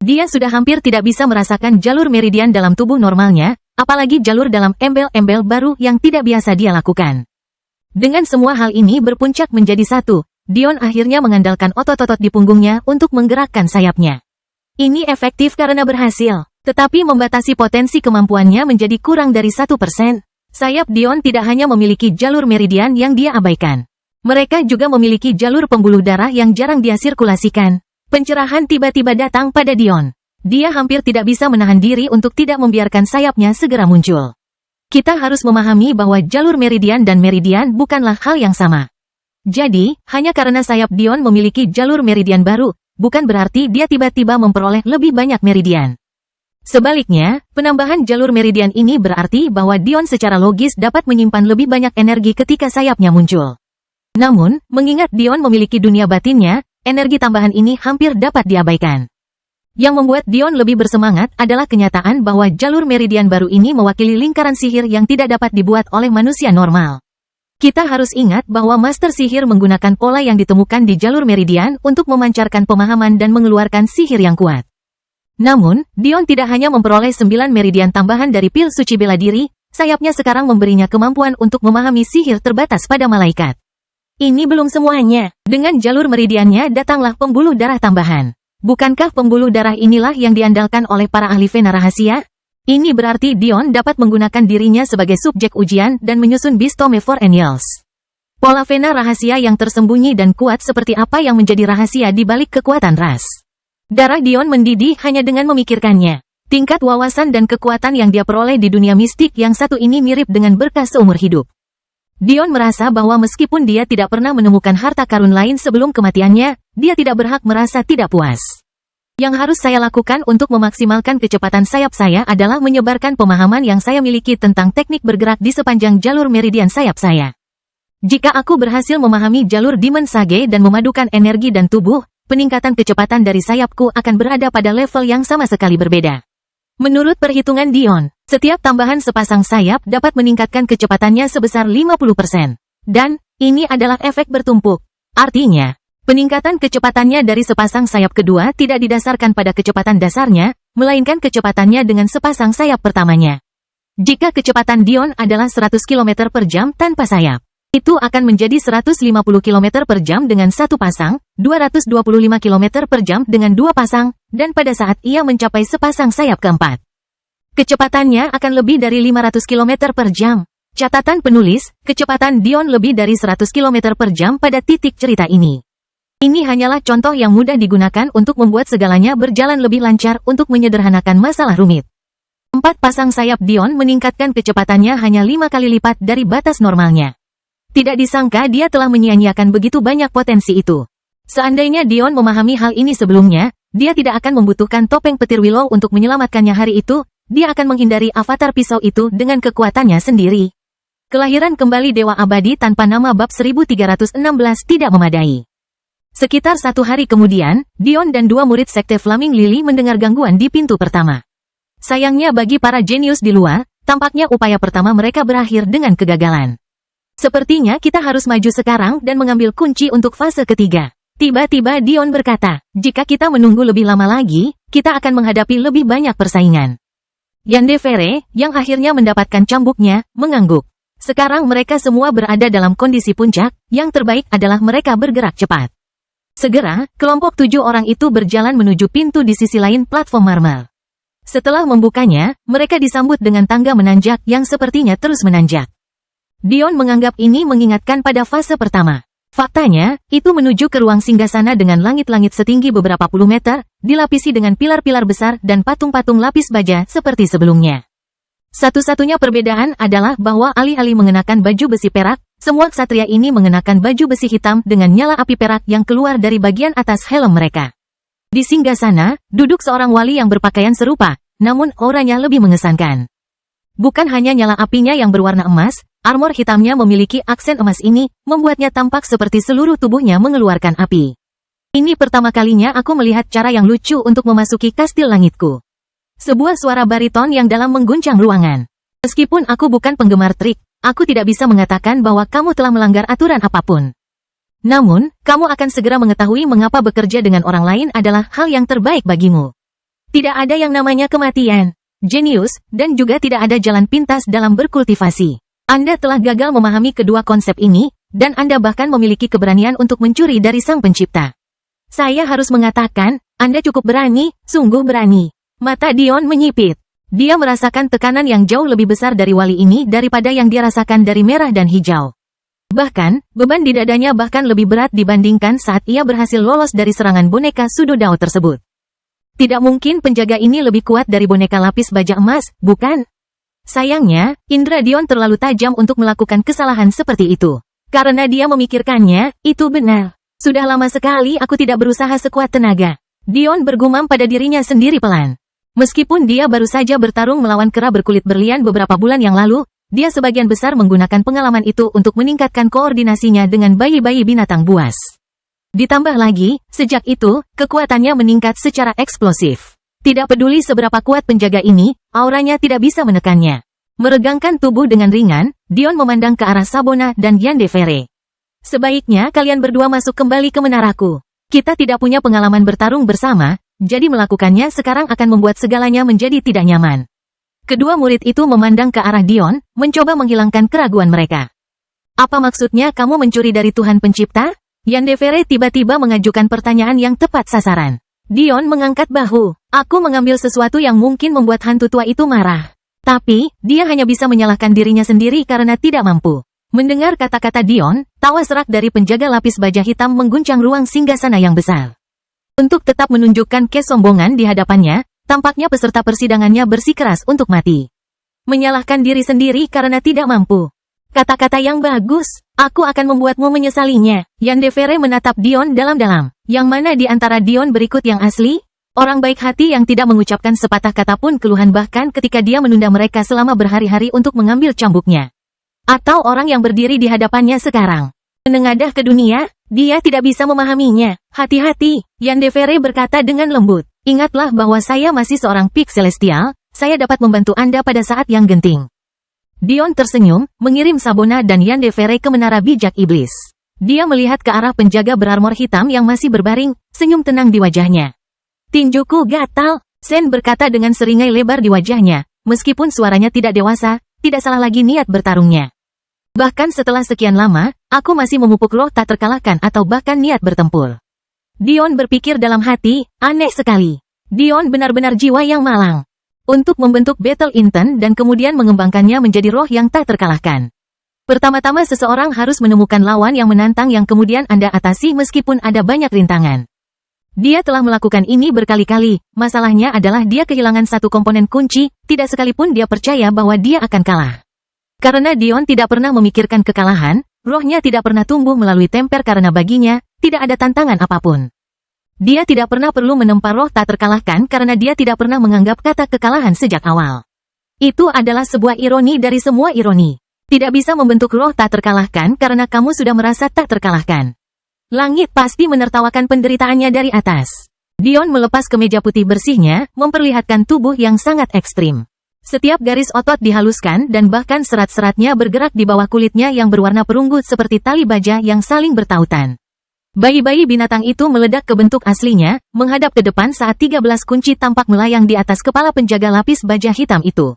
Speaker 1: Dia sudah hampir tidak bisa merasakan jalur meridian dalam tubuh normalnya, apalagi jalur dalam embel-embel baru yang tidak biasa dia lakukan. Dengan semua hal ini berpuncak menjadi satu, Dion akhirnya mengandalkan otot-otot di punggungnya untuk menggerakkan sayapnya. Ini efektif karena berhasil, tetapi membatasi potensi kemampuannya menjadi kurang dari 1%. Sayap Dion tidak hanya memiliki jalur meridian yang dia abaikan. Mereka juga memiliki jalur pembuluh darah yang jarang dia sirkulasikan. Pencerahan tiba-tiba datang pada Dion. Dia hampir tidak bisa menahan diri untuk tidak membiarkan sayapnya segera muncul. Kita harus memahami bahwa jalur meridian dan meridian bukanlah hal yang sama. Jadi, hanya karena sayap Dion memiliki jalur meridian baru, bukan berarti dia tiba-tiba memperoleh lebih banyak meridian. Sebaliknya, penambahan jalur meridian ini berarti bahwa Dion secara logis dapat menyimpan lebih banyak energi ketika sayapnya muncul. Namun, mengingat Dion memiliki dunia batinnya, energi tambahan ini hampir dapat diabaikan. Yang membuat Dion lebih bersemangat adalah kenyataan bahwa jalur meridian baru ini mewakili lingkaran sihir yang tidak dapat dibuat oleh manusia normal. Kita harus ingat bahwa master sihir menggunakan pola yang ditemukan di jalur meridian untuk memancarkan pemahaman dan mengeluarkan sihir yang kuat. Namun, Dion tidak hanya memperoleh 9 meridian tambahan dari pil suci bela diri, sayapnya sekarang memberinya kemampuan untuk memahami sihir terbatas pada malaikat. Ini belum semuanya. Dengan jalur meridiannya datanglah pembuluh darah tambahan. Bukankah pembuluh darah inilah yang diandalkan oleh para ahli Vena rahasia? Ini berarti Dion dapat menggunakan dirinya sebagai subjek ujian dan menyusun Beastome for Angels. Pola Vena rahasia yang tersembunyi dan kuat seperti apa yang menjadi rahasia di balik kekuatan ras. Darah Dion mendidih hanya dengan memikirkannya. Tingkat wawasan dan kekuatan yang dia peroleh di dunia mistik yang satu ini mirip dengan berkah seumur hidup. Dion merasa bahwa meskipun dia tidak pernah menemukan harta karun lain sebelum kematiannya, dia tidak berhak merasa tidak puas. Yang harus saya lakukan untuk memaksimalkan kecepatan sayap saya adalah menyebarkan pemahaman yang saya miliki tentang teknik bergerak di sepanjang jalur meridian sayap saya. Jika aku berhasil memahami jalur Demon Sage dan memadukan energi dan tubuh, peningkatan kecepatan dari sayapku akan berada pada level yang sama sekali berbeda. Menurut perhitungan Dion, setiap tambahan sepasang sayap dapat meningkatkan kecepatannya sebesar 50%. Dan, ini adalah efek bertumpuk. Artinya, peningkatan kecepatannya dari sepasang sayap kedua tidak didasarkan pada kecepatan dasarnya, melainkan kecepatannya dengan sepasang sayap pertamanya. Jika kecepatan Dion adalah 100 km per jam tanpa sayap, itu akan menjadi 150 km per jam dengan satu pasang, 225 km per jam dengan dua pasang, dan pada saat ia mencapai sepasang sayap keempat, kecepatannya akan lebih dari 500 km per jam. Catatan penulis, kecepatan Dion lebih dari 100 km per jam pada titik cerita ini. Ini hanyalah contoh yang mudah digunakan untuk membuat segalanya berjalan lebih lancar untuk menyederhanakan masalah rumit. 4 pasang sayap Dion meningkatkan kecepatannya hanya 5 kali lipat dari batas normalnya. Tidak disangka dia telah menyia-nyiakan begitu banyak potensi itu. Seandainya Dion memahami hal ini sebelumnya, dia tidak akan membutuhkan topeng petir Willow untuk menyelamatkannya hari itu, dia akan menghindari avatar pisau itu dengan kekuatannya sendiri. Kelahiran kembali Dewa Abadi tanpa nama bab 1316 tidak memadai. Sekitar 1 hari kemudian, Dion dan 2 murid sekte Flaming Lily mendengar gangguan di pintu pertama. Sayangnya bagi para jenius di luar, tampaknya upaya pertama mereka berakhir dengan kegagalan. Sepertinya kita harus maju sekarang dan mengambil kunci untuk fase ketiga. Tiba-tiba Dion berkata, jika kita menunggu lebih lama lagi, kita akan menghadapi lebih banyak persaingan. Yandere, yang akhirnya mendapatkan cambuknya, mengangguk. Sekarang mereka semua berada dalam kondisi puncak, yang terbaik adalah mereka bergerak cepat. Segera, kelompok 7 orang itu berjalan menuju pintu di sisi lain platform marmer. Setelah membukanya, mereka disambut dengan tangga menanjak yang sepertinya terus menanjak. Dion menganggap ini mengingatkan pada fase pertama. Faktanya, itu menuju ke ruang singgasana dengan langit-langit setinggi beberapa puluh meter, dilapisi dengan pilar-pilar besar dan patung-patung lapis baja seperti sebelumnya. Satu-satunya perbedaan adalah bahwa alih-alih mengenakan baju besi perak, semua ksatria ini mengenakan baju besi hitam dengan nyala api perak yang keluar dari bagian atas helm mereka. Di singgasana, duduk seorang wali yang berpakaian serupa, namun auranya lebih mengesankan. Bukan hanya nyala apinya yang berwarna emas, armor hitamnya memiliki aksen emas ini, membuatnya tampak seperti seluruh tubuhnya mengeluarkan api. Ini pertama kalinya aku melihat cara yang lucu untuk memasuki kastil langitku. Sebuah suara bariton yang dalam mengguncang ruangan. Meskipun aku bukan penggemar trik, aku tidak bisa mengatakan bahwa kamu telah melanggar aturan apapun. Namun, kamu akan segera mengetahui mengapa bekerja dengan orang lain adalah hal yang terbaik bagimu. Tidak ada yang namanya kematian, jenius, dan juga tidak ada jalan pintas dalam berkultivasi. Anda telah gagal memahami kedua konsep ini, dan Anda bahkan memiliki keberanian untuk mencuri dari Sang Pencipta. Saya harus mengatakan, Anda cukup berani, sungguh berani. Mata Dion menyipit. Dia merasakan tekanan yang jauh lebih besar dari wali ini daripada yang dia rasakan dari merah dan hijau. Bahkan, beban di dadanya bahkan lebih berat dibandingkan saat ia berhasil lolos dari serangan boneka Sudodao tersebut. Tidak mungkin penjaga ini lebih kuat dari boneka lapis baja emas, bukan? Sayangnya, indera Dion terlalu tajam untuk melakukan kesalahan seperti itu. Karena dia memikirkannya, itu benar. Sudah lama sekali aku tidak berusaha sekuat tenaga. Dion bergumam pada dirinya sendiri pelan. Meskipun dia baru saja bertarung melawan kera berkulit berlian beberapa bulan yang lalu, dia sebagian besar menggunakan pengalaman itu untuk meningkatkan koordinasinya dengan bayi-bayi binatang buas. Ditambah lagi, sejak itu, kekuatannya meningkat secara eksplosif. Tidak peduli seberapa kuat penjaga ini, auranya tidak bisa menekannya. Meregangkan tubuh dengan ringan, Dion memandang ke arah Sabona dan Yandere. Sebaiknya kalian berdua masuk kembali ke menaraku. Kita tidak punya pengalaman bertarung bersama, jadi melakukannya sekarang akan membuat segalanya menjadi tidak nyaman. Kedua murid itu memandang ke arah Dion, mencoba menghilangkan keraguan mereka. Apa maksudnya kamu mencuri dari Tuhan Pencipta? Yandere tiba-tiba mengajukan pertanyaan yang tepat sasaran. Dion mengangkat bahu. Aku mengambil sesuatu yang mungkin membuat hantu tua itu marah. Tapi, dia hanya bisa menyalahkan dirinya sendiri karena tidak mampu. Mendengar kata-kata Dion, tawa serak dari penjaga lapis baja hitam mengguncang ruang singgasana yang besar. Untuk tetap menunjukkan kesombongan di hadapannya, tampaknya peserta persidangannya bersikeras untuk mati. Menyalahkan diri sendiri karena tidak mampu. Kata-kata yang bagus, aku akan membuatmu menyesalinya. Yandere menatap Dion dalam-dalam. Yang mana di antara Dion berikut yang asli? Orang baik hati yang tidak mengucapkan sepatah kata pun keluhan bahkan ketika dia menunda mereka selama berhari-hari untuk mengambil cambuknya. Atau orang yang berdiri di hadapannya sekarang. Menengadah ke dunia, dia tidak bisa memahaminya. Hati-hati, Yandere berkata dengan lembut. Ingatlah bahwa saya masih seorang Pik Celestial, saya dapat membantu Anda pada saat yang genting. Dion tersenyum, mengirim Sabona dan Yandere ke menara bijak iblis. Dia melihat ke arah penjaga berarmor hitam yang masih berbaring, senyum tenang di wajahnya. Tinjuku gatal, Sen berkata dengan seringai lebar di wajahnya, meskipun suaranya tidak dewasa, tidak salah lagi niat bertarungnya. Bahkan setelah sekian lama, aku masih memupuk roh tak terkalahkan atau bahkan niat bertempur. Dion berpikir dalam hati, aneh sekali. Dion benar-benar jiwa yang malang. Untuk membentuk Battle Intent dan kemudian mengembangkannya menjadi roh yang tak terkalahkan. Pertama-tama seseorang harus menemukan lawan yang menantang yang kemudian Anda atasi meskipun ada banyak rintangan. Dia telah melakukan ini berkali-kali, masalahnya adalah dia kehilangan satu komponen kunci, tidak sekalipun dia percaya bahwa dia akan kalah. Karena Dion tidak pernah memikirkan kekalahan, rohnya tidak pernah tumbuh melalui temper karena baginya, tidak ada tantangan apapun. Dia tidak pernah perlu menempa roh tak terkalahkan karena dia tidak pernah menganggap kata kekalahan sejak awal. Itu adalah sebuah ironi dari semua ironi. Tidak bisa membentuk roh tak terkalahkan karena kamu sudah merasa tak terkalahkan. Langit pasti menertawakan penderitaannya dari atas. Dion melepas kemeja putih bersihnya, memperlihatkan tubuh yang sangat ekstrim. Setiap garis otot dihaluskan dan bahkan serat-seratnya bergerak di bawah kulitnya yang berwarna perunggu seperti tali baja yang saling bertautan. Bayi-bayi binatang itu meledak ke bentuk aslinya, menghadap ke depan saat 13 kunci tampak melayang di atas kepala penjaga lapis baja hitam itu.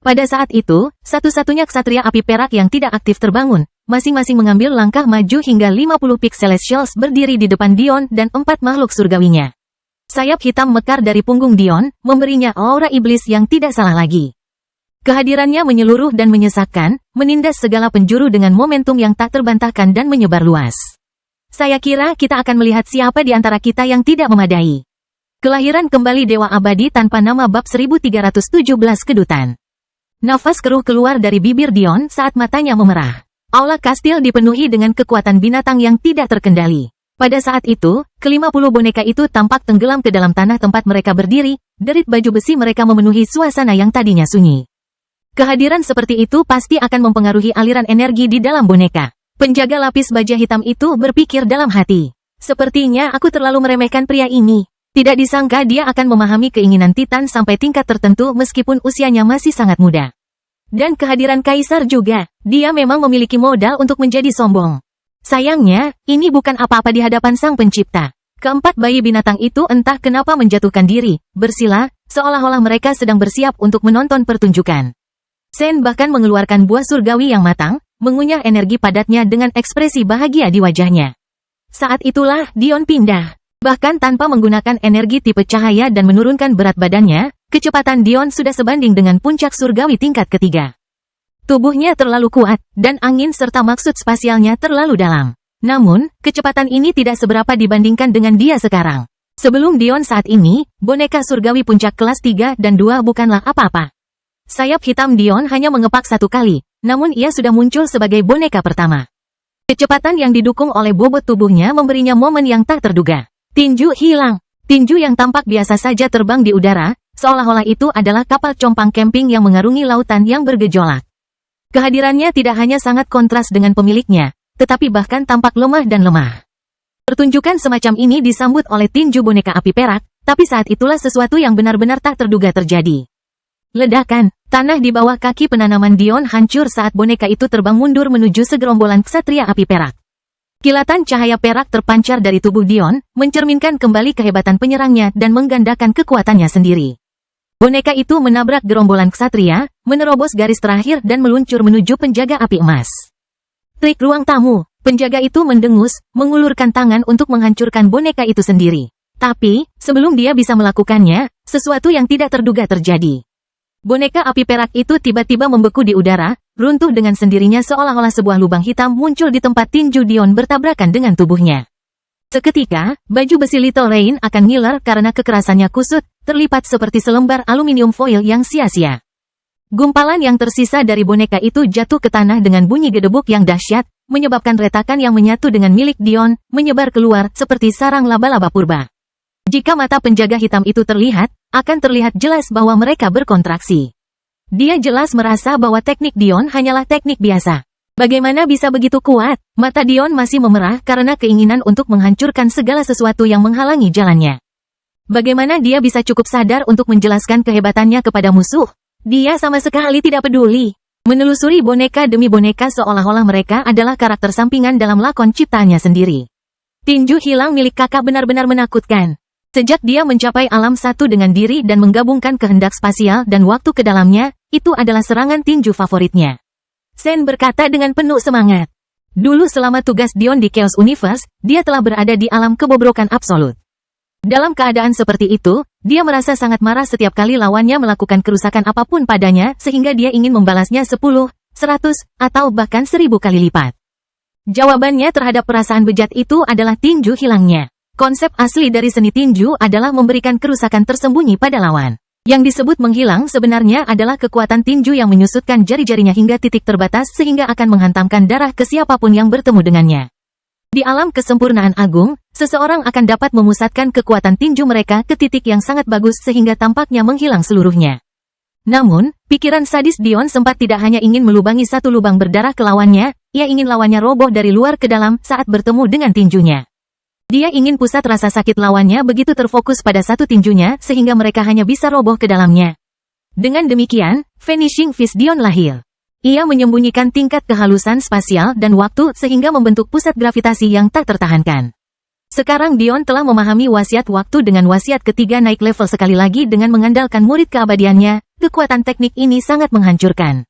Speaker 1: Pada saat itu, satu-satunya ksatria api perak yang tidak aktif terbangun, masing-masing mengambil langkah maju hingga 50 pik Celestials berdiri di depan Dion dan 4 makhluk surgawinya. Sayap hitam mekar dari punggung Dion, memberinya aura iblis yang tidak salah lagi. Kehadirannya menyeluruh dan menyesakkan, menindas segala penjuru dengan momentum yang tak terbantahkan dan menyebar luas. Saya kira kita akan melihat siapa di antara kita yang tidak memadai. Kelahiran kembali Dewa Abadi tanpa nama bab 1317 Kedutan. Nafas keruh keluar dari bibir Dion saat matanya memerah. Aula kastil dipenuhi dengan kekuatan binatang yang tidak terkendali. Pada saat itu, ke-50 boneka itu tampak tenggelam ke dalam tanah tempat mereka berdiri, derit baju besi mereka memenuhi suasana yang tadinya sunyi. Kehadiran seperti itu pasti akan mempengaruhi aliran energi di dalam boneka. Penjaga lapis baja hitam itu berpikir dalam hati. Sepertinya aku terlalu meremehkan pria ini. Tidak disangka dia akan memahami keinginan Titan sampai tingkat tertentu meskipun usianya masih sangat muda. Dan kehadiran Kaisar juga, dia memang memiliki modal untuk menjadi sombong. Sayangnya, ini bukan apa-apa di hadapan Sang Pencipta. Keempat bayi binatang itu entah kenapa menjatuhkan diri, bersila, seolah-olah mereka sedang bersiap untuk menonton pertunjukan. Sen bahkan mengeluarkan buah surgawi yang matang, mengunyah energi padatnya dengan ekspresi bahagia di wajahnya. Saat itulah Dion pindah. Bahkan tanpa menggunakan energi tipe cahaya dan menurunkan berat badannya, kecepatan Dion sudah sebanding dengan puncak surgawi tingkat ketiga. Tubuhnya terlalu kuat, dan angin serta maksud spasialnya terlalu dalam. Namun, kecepatan ini tidak seberapa dibandingkan dengan dia sekarang. Sebelum Dion saat ini, boneka surgawi puncak kelas 3 dan 2 bukanlah apa-apa. Sayap hitam Dion hanya mengepak satu kali, namun ia sudah muncul sebagai boneka pertama. Kecepatan yang didukung oleh bobot tubuhnya memberinya momen yang tak terduga. Tinju hilang. Tinju yang tampak biasa saja terbang di udara, seolah-olah itu adalah kapal compang camping yang mengarungi lautan yang bergejolak. Kehadirannya tidak hanya sangat kontras dengan pemiliknya, tetapi bahkan tampak lemah dan lemah. Pertunjukan semacam ini disambut oleh tinju boneka api perak, tapi saat itulah sesuatu yang benar-benar tak terduga terjadi. Ledakan, tanah di bawah kaki penanaman Dion hancur saat boneka itu terbang mundur menuju segerombolan ksatria api perak. Kilatan cahaya perak terpancar dari tubuh Dion, mencerminkan kembali kehebatan penyerangnya dan menggandakan kekuatannya sendiri. Boneka itu menabrak gerombolan ksatria, menerobos garis terakhir dan meluncur menuju penjaga api emas. Trik ruang tamu, penjaga itu mendengus, mengulurkan tangan untuk menghancurkan boneka itu sendiri. Tapi, sebelum dia bisa melakukannya, sesuatu yang tidak terduga terjadi. Boneka api perak itu tiba-tiba membeku di udara, runtuh dengan sendirinya seolah-olah sebuah lubang hitam muncul di tempat tinju Dion bertabrakan dengan tubuhnya. Seketika, baju besi Little Rain akan ngiler karena kekerasannya kusut, terlipat seperti selembar aluminium foil yang sia-sia. Gumpalan yang tersisa dari boneka itu jatuh ke tanah dengan bunyi gedebuk yang dahsyat, menyebabkan retakan yang menyatu dengan milik Dion, menyebar keluar seperti sarang laba-laba purba. Jika mata penjaga hitam itu terlihat, akan terlihat jelas bahwa mereka berkontraksi. Dia jelas merasa bahwa teknik Dion hanyalah teknik biasa. Bagaimana bisa begitu kuat? Mata Dion masih memerah karena keinginan untuk menghancurkan segala sesuatu yang menghalangi jalannya. Bagaimana dia bisa cukup sadar untuk menjelaskan kehebatannya kepada musuh? Dia sama sekali tidak peduli. Menelusuri boneka demi boneka seolah-olah mereka adalah karakter sampingan dalam lakon ciptaannya sendiri. Tinju hilang milik kakak benar-benar menakutkan. Sejak dia mencapai alam satu dengan diri dan menggabungkan kehendak spasial dan waktu ke dalamnya, itu adalah serangan tinju favoritnya. Sen berkata dengan penuh semangat. Dulu selama tugas Dion di Chaos Universe, dia telah berada di alam kebobrokan absolut. Dalam keadaan seperti itu, dia merasa sangat marah setiap kali lawannya melakukan kerusakan apapun padanya sehingga dia ingin membalasnya 10, 100, atau bahkan 1000 kali lipat. Jawabannya terhadap perasaan bejat itu adalah tinju hilangnya. Konsep asli dari seni tinju adalah memberikan kerusakan tersembunyi pada lawan. Yang disebut menghilang sebenarnya adalah kekuatan tinju yang menyusutkan jari-jarinya hingga titik terbatas sehingga akan menghantamkan darah ke siapapun yang bertemu dengannya. Di alam kesempurnaan agung, seseorang akan dapat memusatkan kekuatan tinju mereka ke titik yang sangat bagus sehingga tampaknya menghilang seluruhnya. Namun, Pikiran sadis Dion sempat tidak hanya ingin melubangi satu lubang berdarah ke lawannya, ia ingin lawannya roboh dari luar ke dalam saat bertemu dengan tinjunya. Dia ingin pusat rasa sakit lawannya begitu terfokus pada satu tinjunya sehingga mereka hanya bisa roboh ke dalamnya. Dengan demikian, Vanishing Fist Dion lahir. Ia menyembunyikan tingkat kehalusan spasial dan waktu sehingga membentuk pusat gravitasi yang tak tertahankan. Sekarang Dion telah memahami wasiat waktu dengan wasiat ketiga naik level sekali lagi dengan mengandalkan murid keabadiannya, kekuatan teknik ini sangat menghancurkan.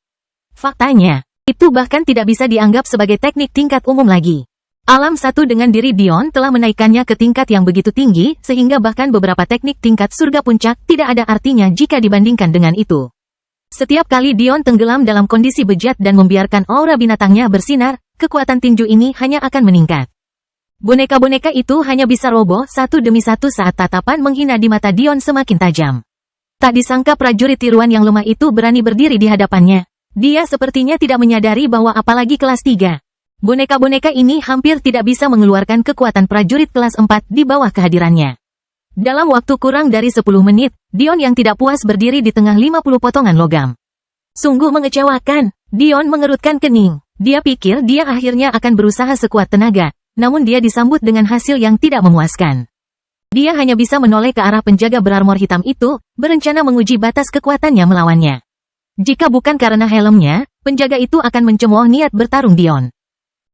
Speaker 1: Faktanya, itu bahkan tidak bisa dianggap sebagai teknik tingkat umum lagi. Alam satu dengan diri Dion telah menaikkannya ke tingkat yang begitu tinggi, sehingga bahkan beberapa teknik tingkat surga puncak tidak ada artinya jika dibandingkan dengan itu. Setiap kali Dion tenggelam dalam kondisi bejat dan membiarkan aura binatangnya bersinar, kekuatan tinju ini hanya akan meningkat. Boneka-boneka itu hanya bisa roboh satu demi satu saat tatapan menghina di mata Dion semakin tajam. Tak disangka prajurit tiruan yang lemah itu berani berdiri di hadapannya. Dia sepertinya tidak menyadari bahwa apalagi kelas 3. Boneka-boneka ini hampir tidak bisa mengeluarkan kekuatan prajurit kelas 4 di bawah kehadirannya. Dalam waktu kurang dari 10 menit, Dion yang tidak puas berdiri di tengah 50 potongan logam. Sungguh mengecewakan, Dion mengerutkan kening. Dia pikir dia akhirnya akan berusaha sekuat tenaga. Namun dia disambut dengan hasil yang tidak memuaskan. Dia hanya bisa menoleh ke arah penjaga berarmor hitam itu, berencana menguji batas kekuatannya melawannya. Jika bukan karena helmnya, penjaga itu akan mencemooh niat bertarung Dion.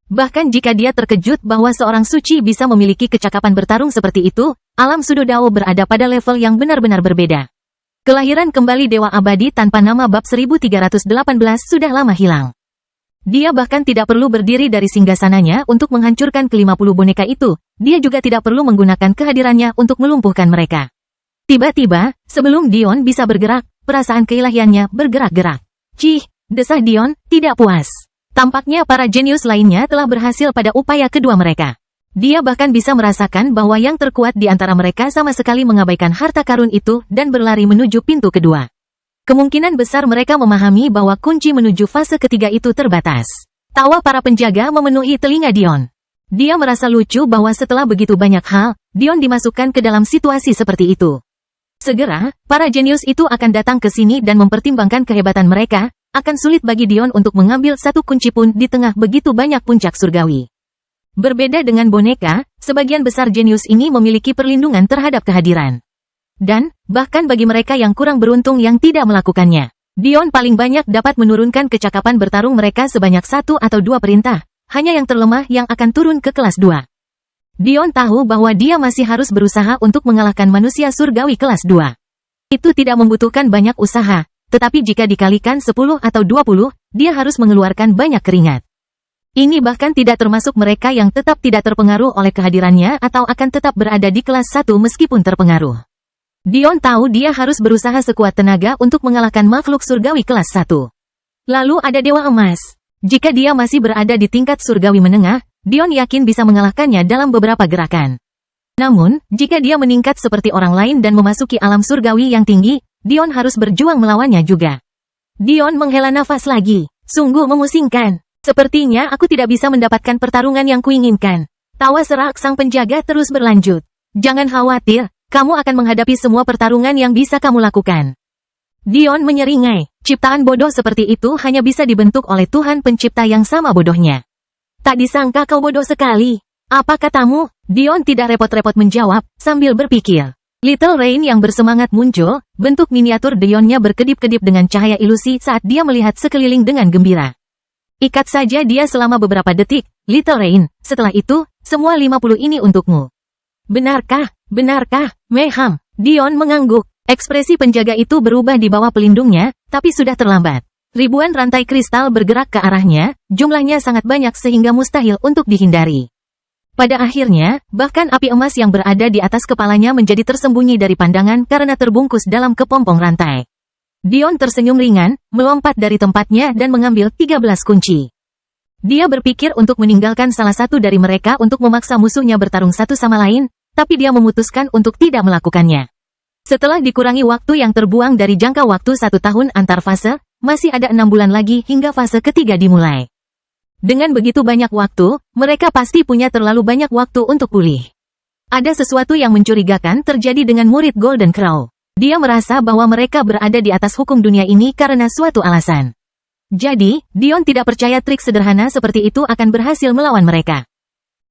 Speaker 1: Bahkan jika dia terkejut bahwa seorang suci bisa memiliki kecakapan bertarung seperti itu, alam Sudodao berada pada level yang benar-benar berbeda. Kelahiran kembali Dewa Abadi tanpa nama bab 1318 sudah lama hilang. Dia bahkan tidak perlu berdiri dari singgasananya untuk menghancurkan ke-50 boneka itu, dia juga tidak perlu menggunakan kehadirannya untuk melumpuhkan mereka. Tiba-tiba, sebelum Dion bisa bergerak, perasaan keilahiannya bergerak-gerak. Cih, desah Dion, tidak puas. Tampaknya para jenius lainnya telah berhasil pada upaya kedua mereka. Dia bahkan bisa merasakan bahwa yang terkuat di antara mereka sama sekali mengabaikan harta karun itu dan berlari menuju pintu kedua. Kemungkinan besar mereka memahami bahwa kunci menuju fase ketiga itu terbatas. Tawa para penjaga memenuhi telinga Dion. Dia merasa lucu bahwa setelah begitu banyak hal, Dion dimasukkan ke dalam situasi seperti itu. Segera, para jenius itu akan datang ke sini dan mempertimbangkan kehebatan mereka, akan sulit bagi Dion untuk mengambil satu kunci pun di tengah begitu banyak puncak surgawi. Berbeda dengan boneka, sebagian besar jenius ini memiliki perlindungan terhadap kehadiran. Dan, bahkan bagi mereka yang kurang beruntung yang tidak melakukannya, Dion paling banyak dapat menurunkan kecakapan bertarung mereka sebanyak 1 atau 2 perintah, hanya yang terlemah yang akan turun ke kelas 2. Dion tahu bahwa dia masih harus berusaha untuk mengalahkan manusia surgawi kelas 2. Itu tidak membutuhkan banyak usaha, tetapi jika dikalikan 10 atau 20, dia harus mengeluarkan banyak keringat. Ini bahkan tidak termasuk mereka yang tetap tidak terpengaruh oleh kehadirannya atau akan tetap berada di kelas 1 meskipun terpengaruh. Dion tahu dia harus berusaha sekuat tenaga untuk mengalahkan makhluk surgawi kelas 1. Lalu ada Dewa Emas. Jika dia masih berada di tingkat surgawi menengah, Dion yakin bisa mengalahkannya dalam beberapa gerakan. Namun, jika dia meningkat seperti orang lain dan memasuki alam surgawi yang tinggi, Dion harus berjuang melawannya juga. Dion menghela nafas lagi. Sungguh memusingkan. Sepertinya aku tidak bisa mendapatkan pertarungan yang kuinginkan. Tawa serak sang penjaga terus berlanjut. Jangan khawatir. Kamu akan menghadapi semua pertarungan yang bisa kamu lakukan. Dion menyeringai. Ciptaan bodoh seperti itu hanya bisa dibentuk oleh Tuhan pencipta yang sama bodohnya. Tak disangka kau bodoh sekali. Apa katamu? Dion tidak repot-repot menjawab, sambil berpikir. Little Rain yang bersemangat muncul, bentuk miniatur Dionnya berkedip-kedip dengan cahaya ilusi saat dia melihat sekeliling dengan gembira. Ikat saja dia selama beberapa detik, Little Rain, setelah itu, semua 50 ini untukmu. Benarkah? Benarkah, Meham? Dion mengangguk. Ekspresi penjaga itu berubah di bawah pelindungnya, tapi sudah terlambat. Ribuan rantai kristal bergerak ke arahnya, jumlahnya sangat banyak sehingga mustahil untuk dihindari. Pada akhirnya, bahkan api emas yang berada di atas kepalanya menjadi tersembunyi dari pandangan karena terbungkus dalam kepompong rantai. Dion tersenyum ringan, melompat dari tempatnya dan mengambil 13 kunci. Dia berpikir untuk meninggalkan salah satu dari mereka untuk memaksa musuhnya bertarung satu sama lain, tapi dia memutuskan untuk tidak melakukannya. Setelah dikurangi waktu yang terbuang dari jangka waktu 1 tahun antar fase, masih ada 6 bulan lagi hingga fase ketiga dimulai. Dengan begitu banyak waktu, mereka pasti punya terlalu banyak waktu untuk pulih. Ada sesuatu yang mencurigakan terjadi dengan murid Golden Crow. Dia merasa bahwa mereka berada di atas hukum dunia ini karena suatu alasan. Jadi, Dion tidak percaya trik sederhana seperti itu akan berhasil melawan mereka.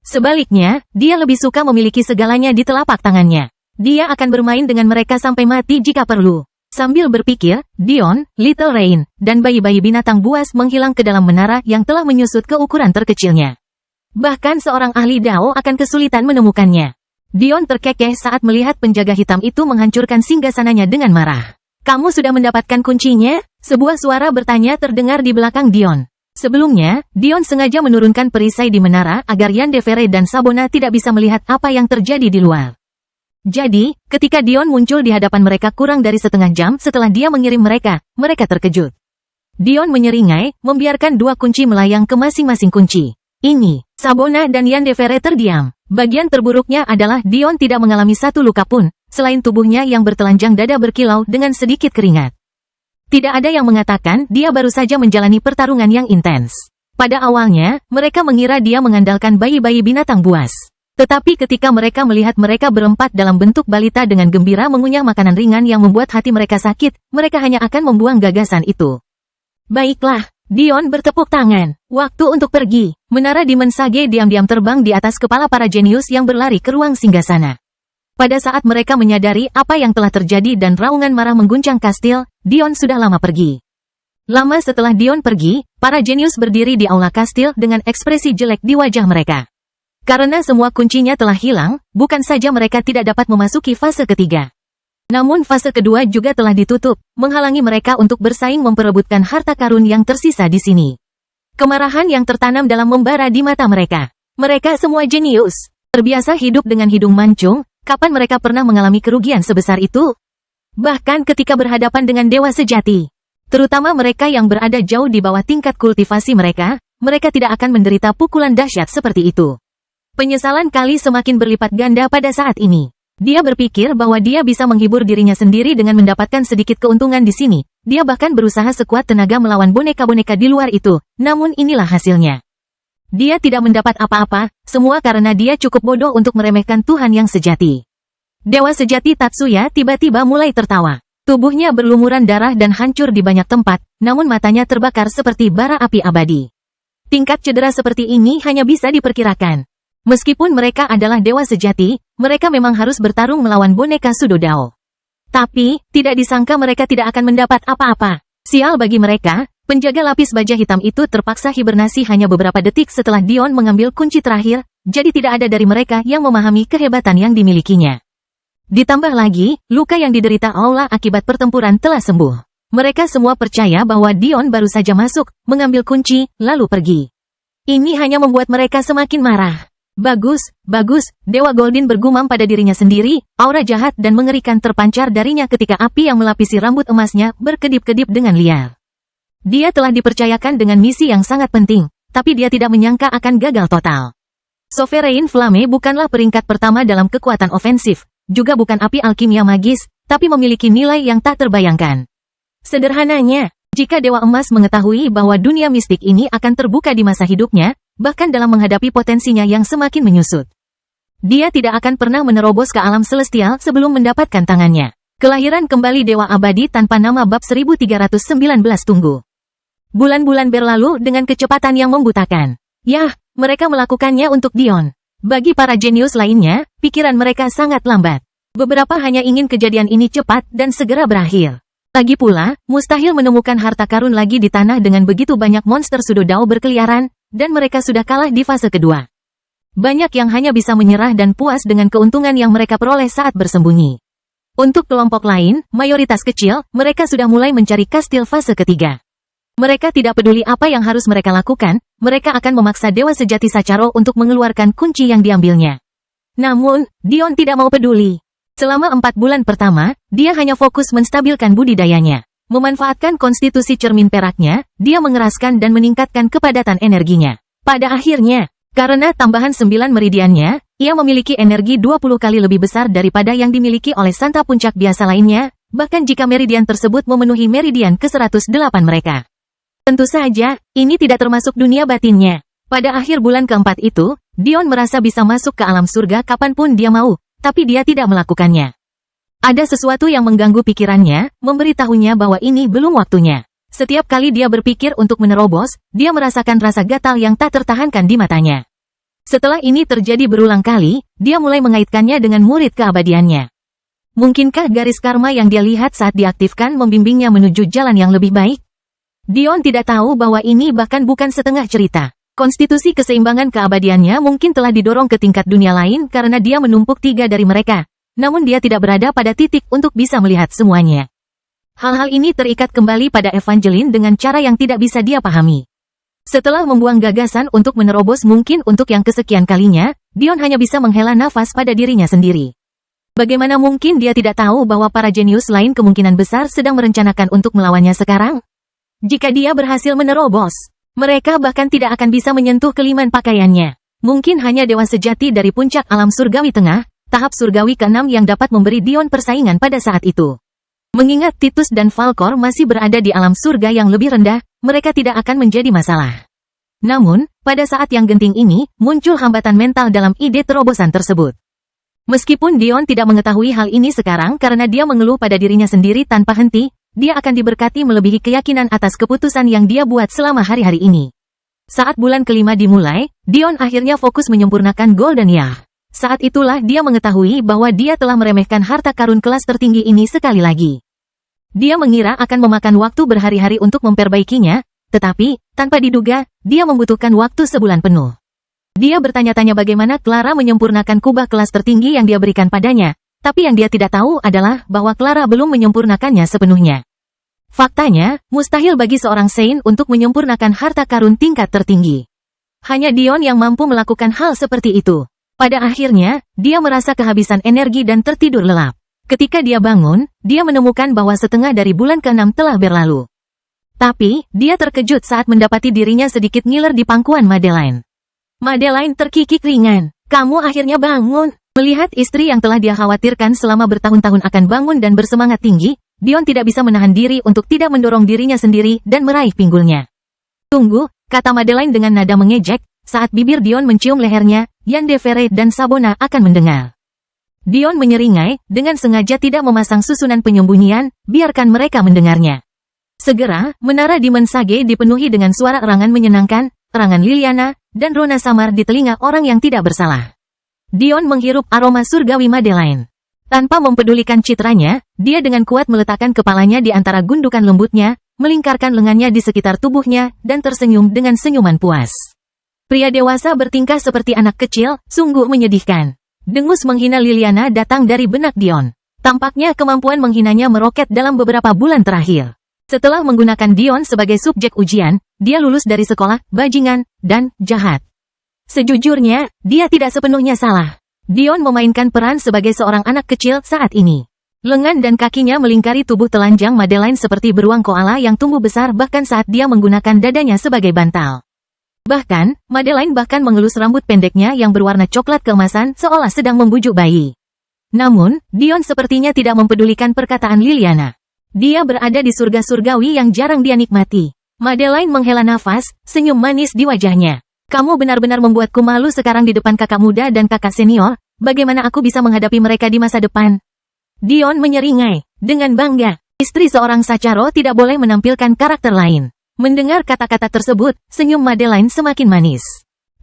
Speaker 1: Sebaliknya, dia lebih suka memiliki segalanya di telapak tangannya. Dia akan bermain dengan mereka sampai mati jika perlu. Sambil berpikir, Dion, Little Rain, dan bayi-bayi binatang buas menghilang ke dalam menara yang telah menyusut ke ukuran terkecilnya. Bahkan seorang ahli Dao akan kesulitan menemukannya. Dion terkekeh saat melihat penjaga hitam itu menghancurkan singgasananya dengan marah. "Kamu sudah mendapatkan kuncinya?" Sebuah suara bertanya terdengar di belakang Dion. Sebelumnya, Dion sengaja menurunkan perisai di menara agar Yandere dan Sabona tidak bisa melihat apa yang terjadi di luar. Jadi, ketika Dion muncul di hadapan mereka kurang dari setengah jam setelah dia mengirim mereka, mereka terkejut. Dion menyeringai, membiarkan 2 kunci melayang ke masing-masing kunci. Ini, Sabona dan Yandere terdiam. Bagian terburuknya adalah Dion tidak mengalami satu luka pun, selain tubuhnya yang bertelanjang dada berkilau dengan sedikit keringat. Tidak ada yang mengatakan dia baru saja menjalani pertarungan yang intens. Pada awalnya, mereka mengira dia mengandalkan bayi-bayi binatang buas. Tetapi ketika mereka melihat mereka berempat dalam bentuk balita dengan gembira mengunyah makanan ringan yang membuat hati mereka sakit, mereka hanya akan membuang gagasan itu. "Baiklah," Dion bertepuk tangan. "Waktu untuk pergi." Menara Demon Sage diam-diam terbang di atas kepala para jenius yang berlari ke ruang singgasana. Pada saat mereka menyadari apa yang telah terjadi dan raungan marah mengguncang kastil, Dion sudah lama pergi. Lama setelah Dion pergi, para jenius berdiri di aula kastil dengan ekspresi jelek di wajah mereka. Karena semua kuncinya telah hilang, bukan saja mereka tidak dapat memasuki fase ketiga. Namun fase kedua juga telah ditutup, menghalangi mereka untuk bersaing memperebutkan harta karun yang tersisa di sini. Kemarahan yang tertanam dalam membara di mata mereka. Mereka semua jenius, terbiasa hidup dengan hidung mancung, kapan mereka pernah mengalami kerugian sebesar itu? Bahkan ketika berhadapan dengan dewa sejati. Terutama mereka yang berada jauh di bawah tingkat kultivasi mereka, mereka tidak akan menderita pukulan dahsyat seperti itu. Penyesalan Kali semakin berlipat ganda pada saat ini. Dia berpikir bahwa dia bisa menghibur dirinya sendiri dengan mendapatkan sedikit keuntungan di sini. Dia bahkan berusaha sekuat tenaga melawan boneka-boneka di luar itu, namun inilah hasilnya. Dia tidak mendapat apa-apa, semua karena dia cukup bodoh untuk meremehkan Tuhan yang sejati. Dewa sejati Tatsuya tiba-tiba mulai tertawa. Tubuhnya berlumuran darah dan hancur di banyak tempat, namun matanya terbakar seperti bara api abadi. Tingkat cedera seperti ini hanya bisa diperkirakan. Meskipun mereka adalah dewa sejati, mereka memang harus bertarung melawan boneka Sudodao. Tapi, tidak disangka mereka tidak akan mendapat apa-apa. Sial bagi mereka, penjaga lapis baja hitam itu terpaksa hibernasi hanya beberapa detik setelah Dion mengambil kunci terakhir, jadi tidak ada dari mereka yang memahami kehebatan yang dimilikinya. Ditambah lagi, luka yang diderita Aula akibat pertempuran telah sembuh. Mereka semua percaya bahwa Dion baru saja masuk, mengambil kunci, lalu pergi. Ini hanya membuat mereka semakin marah. "Bagus, bagus," Dewa Goldin bergumam pada dirinya sendiri, aura jahat dan mengerikan terpancar darinya ketika api yang melapisi rambut emasnya berkedip-kedip dengan liar. Dia telah dipercayakan dengan misi yang sangat penting, tapi dia tidak menyangka akan gagal total. Sovereign Flame bukanlah peringkat pertama dalam kekuatan ofensif, juga bukan api alkimia magis, tapi memiliki nilai yang tak terbayangkan. Sederhananya, jika Dewa Emas mengetahui bahwa dunia mistik ini akan terbuka di masa hidupnya, bahkan dalam menghadapi potensinya yang semakin menyusut, dia tidak akan pernah menerobos ke alam celestial sebelum mendapatkan tangannya. Kelahiran kembali Dewa Abadi tanpa nama bab 1319 tunggu. Bulan-bulan berlalu dengan kecepatan yang membutakan. Yah, mereka melakukannya untuk Dion. Bagi para jenius lainnya, pikiran mereka sangat lambat. Beberapa hanya ingin kejadian ini cepat dan segera berakhir. Lagi pula, mustahil menemukan harta karun lagi di tanah dengan begitu banyak monster Sudodao berkeliaran, dan mereka sudah kalah di fase kedua. Banyak yang hanya bisa menyerah dan puas dengan keuntungan yang mereka peroleh saat bersembunyi. Untuk kelompok lain, mayoritas kecil, mereka sudah mulai mencari kastil fase ketiga. Mereka tidak peduli apa yang harus mereka lakukan, mereka akan memaksa Dewa Sejati Sacharo untuk mengeluarkan kunci yang diambilnya. Namun, Dion tidak mau peduli. Selama 4 bulan pertama, dia hanya fokus menstabilkan budidayanya. Memanfaatkan konstitusi cermin peraknya, dia mengeraskan dan meningkatkan kepadatan energinya. Pada akhirnya, karena tambahan 9 meridiannya, ia memiliki energi 20 kali lebih besar daripada yang dimiliki oleh Santa Puncak biasa lainnya, bahkan jika meridian tersebut memenuhi meridian ke-108 mereka. Tentu saja, ini tidak termasuk dunia batinnya. Pada akhir bulan keempat itu, Dion merasa bisa masuk ke alam surga kapanpun dia mau, tapi dia tidak melakukannya. Ada sesuatu yang mengganggu pikirannya, memberitahunya bahwa ini belum waktunya. Setiap kali dia berpikir untuk menerobos, dia merasakan rasa gatal yang tak tertahankan di matanya. Setelah ini terjadi berulang kali, dia mulai mengaitkannya dengan murid keabadiannya. Mungkinkah garis karma yang dia lihat saat diaktifkan membimbingnya menuju jalan yang lebih baik? Dion tidak tahu bahwa ini bahkan bukan setengah cerita. Konstitusi keseimbangan keabadiannya mungkin telah didorong ke tingkat dunia lain karena dia menumpuk 3 dari mereka. Namun dia tidak berada pada titik untuk bisa melihat semuanya. Hal-hal ini terikat kembali pada Evangeline dengan cara yang tidak bisa dia pahami. Setelah membuang gagasan untuk menerobos mungkin untuk yang kesekian kalinya, Dion hanya bisa menghela nafas pada dirinya sendiri. Bagaimana mungkin dia tidak tahu bahwa para jenius lain kemungkinan besar sedang merencanakan untuk melawannya sekarang? Jika dia berhasil menerobos, mereka bahkan tidak akan bisa menyentuh keliman pakaiannya. Mungkin hanya dewa sejati dari puncak alam surgawi tengah, tahap surgawi ke-6 yang dapat memberi Dion persaingan pada saat itu. Mengingat Titus dan Falkor masih berada di alam surga yang lebih rendah, mereka tidak akan menjadi masalah. Namun, pada saat yang genting ini, muncul hambatan mental dalam ide terobosan tersebut. Meskipun Dion tidak mengetahui hal ini sekarang karena dia mengeluh pada dirinya sendiri tanpa henti, dia akan diberkati melebihi keyakinan atas keputusan yang dia buat selama hari-hari ini. Saat bulan kelima dimulai, Dion akhirnya fokus menyempurnakan Golden Year. Saat itulah dia mengetahui bahwa dia telah meremehkan harta karun kelas tertinggi ini sekali lagi. Dia mengira akan memakan waktu berhari-hari untuk memperbaikinya, tetapi, tanpa diduga, dia membutuhkan waktu sebulan penuh. Dia bertanya-tanya bagaimana Clara menyempurnakan kubah kelas tertinggi yang dia berikan padanya, tapi yang dia tidak tahu adalah bahwa Clara belum menyempurnakannya sepenuhnya. Faktanya, mustahil bagi seorang Saint untuk menyempurnakan harta karun tingkat tertinggi. Hanya Dion yang mampu melakukan hal seperti itu. Pada akhirnya, dia merasa kehabisan energi dan tertidur lelap. Ketika dia bangun, dia menemukan bahwa setengah dari bulan ke-6 telah berlalu. Tapi, dia terkejut saat mendapati dirinya sedikit ngiler di pangkuan Madeline. Madeline terkikik ringan. Kamu akhirnya bangun. Melihat istri yang telah dia khawatirkan selama bertahun-tahun akan bangun dan bersemangat tinggi, Dion tidak bisa menahan diri untuk tidak mendorong dirinya sendiri dan meraih pinggulnya. Tunggu, kata Madeline dengan nada mengejek, saat bibir Dion mencium lehernya, Yandere dan Sabona akan mendengar. Dion menyeringai, dengan sengaja tidak memasang susunan penyembunyian, biarkan mereka mendengarnya. Segera, menara di Mensage dipenuhi dengan suara erangan menyenangkan, erangan Liliana, dan rona samar di telinga orang yang tidak bersalah. Dion menghirup aroma surgawi Madeline. Tanpa mempedulikan citranya, dia dengan kuat meletakkan kepalanya di antara gundukan lembutnya, melingkarkan lengannya di sekitar tubuhnya, dan tersenyum dengan senyuman puas. Pria dewasa bertingkah seperti anak kecil, sungguh menyedihkan. Dengus menghina Liliana datang dari benak Dion. Tampaknya kemampuan menghinanya meroket dalam beberapa bulan terakhir. Setelah menggunakan Dion sebagai subjek ujian, dia lulus dari sekolah, bajingan, dan jahat. Sejujurnya, dia tidak sepenuhnya salah. Dion memainkan peran sebagai seorang anak kecil saat ini. Lengan dan kakinya melingkari tubuh telanjang Madeline seperti beruang koala yang tumbuh besar bahkan saat dia menggunakan dadanya sebagai bantal. Bahkan, Madeline bahkan mengelus rambut pendeknya yang berwarna coklat keemasan seolah sedang membujuk bayi. Namun, Dion sepertinya tidak mempedulikan perkataan Liliana. Dia berada di surga surgawi yang jarang dia nikmati. Madeline menghela nafas, senyum manis di wajahnya. Kamu benar-benar membuatku malu sekarang di depan kakak muda dan kakak senior, bagaimana aku bisa menghadapi mereka di masa depan? Dion menyeringai, dengan bangga. Istri seorang Sacharo tidak boleh menampilkan karakter lain. Mendengar kata-kata tersebut, senyum Madeline semakin manis.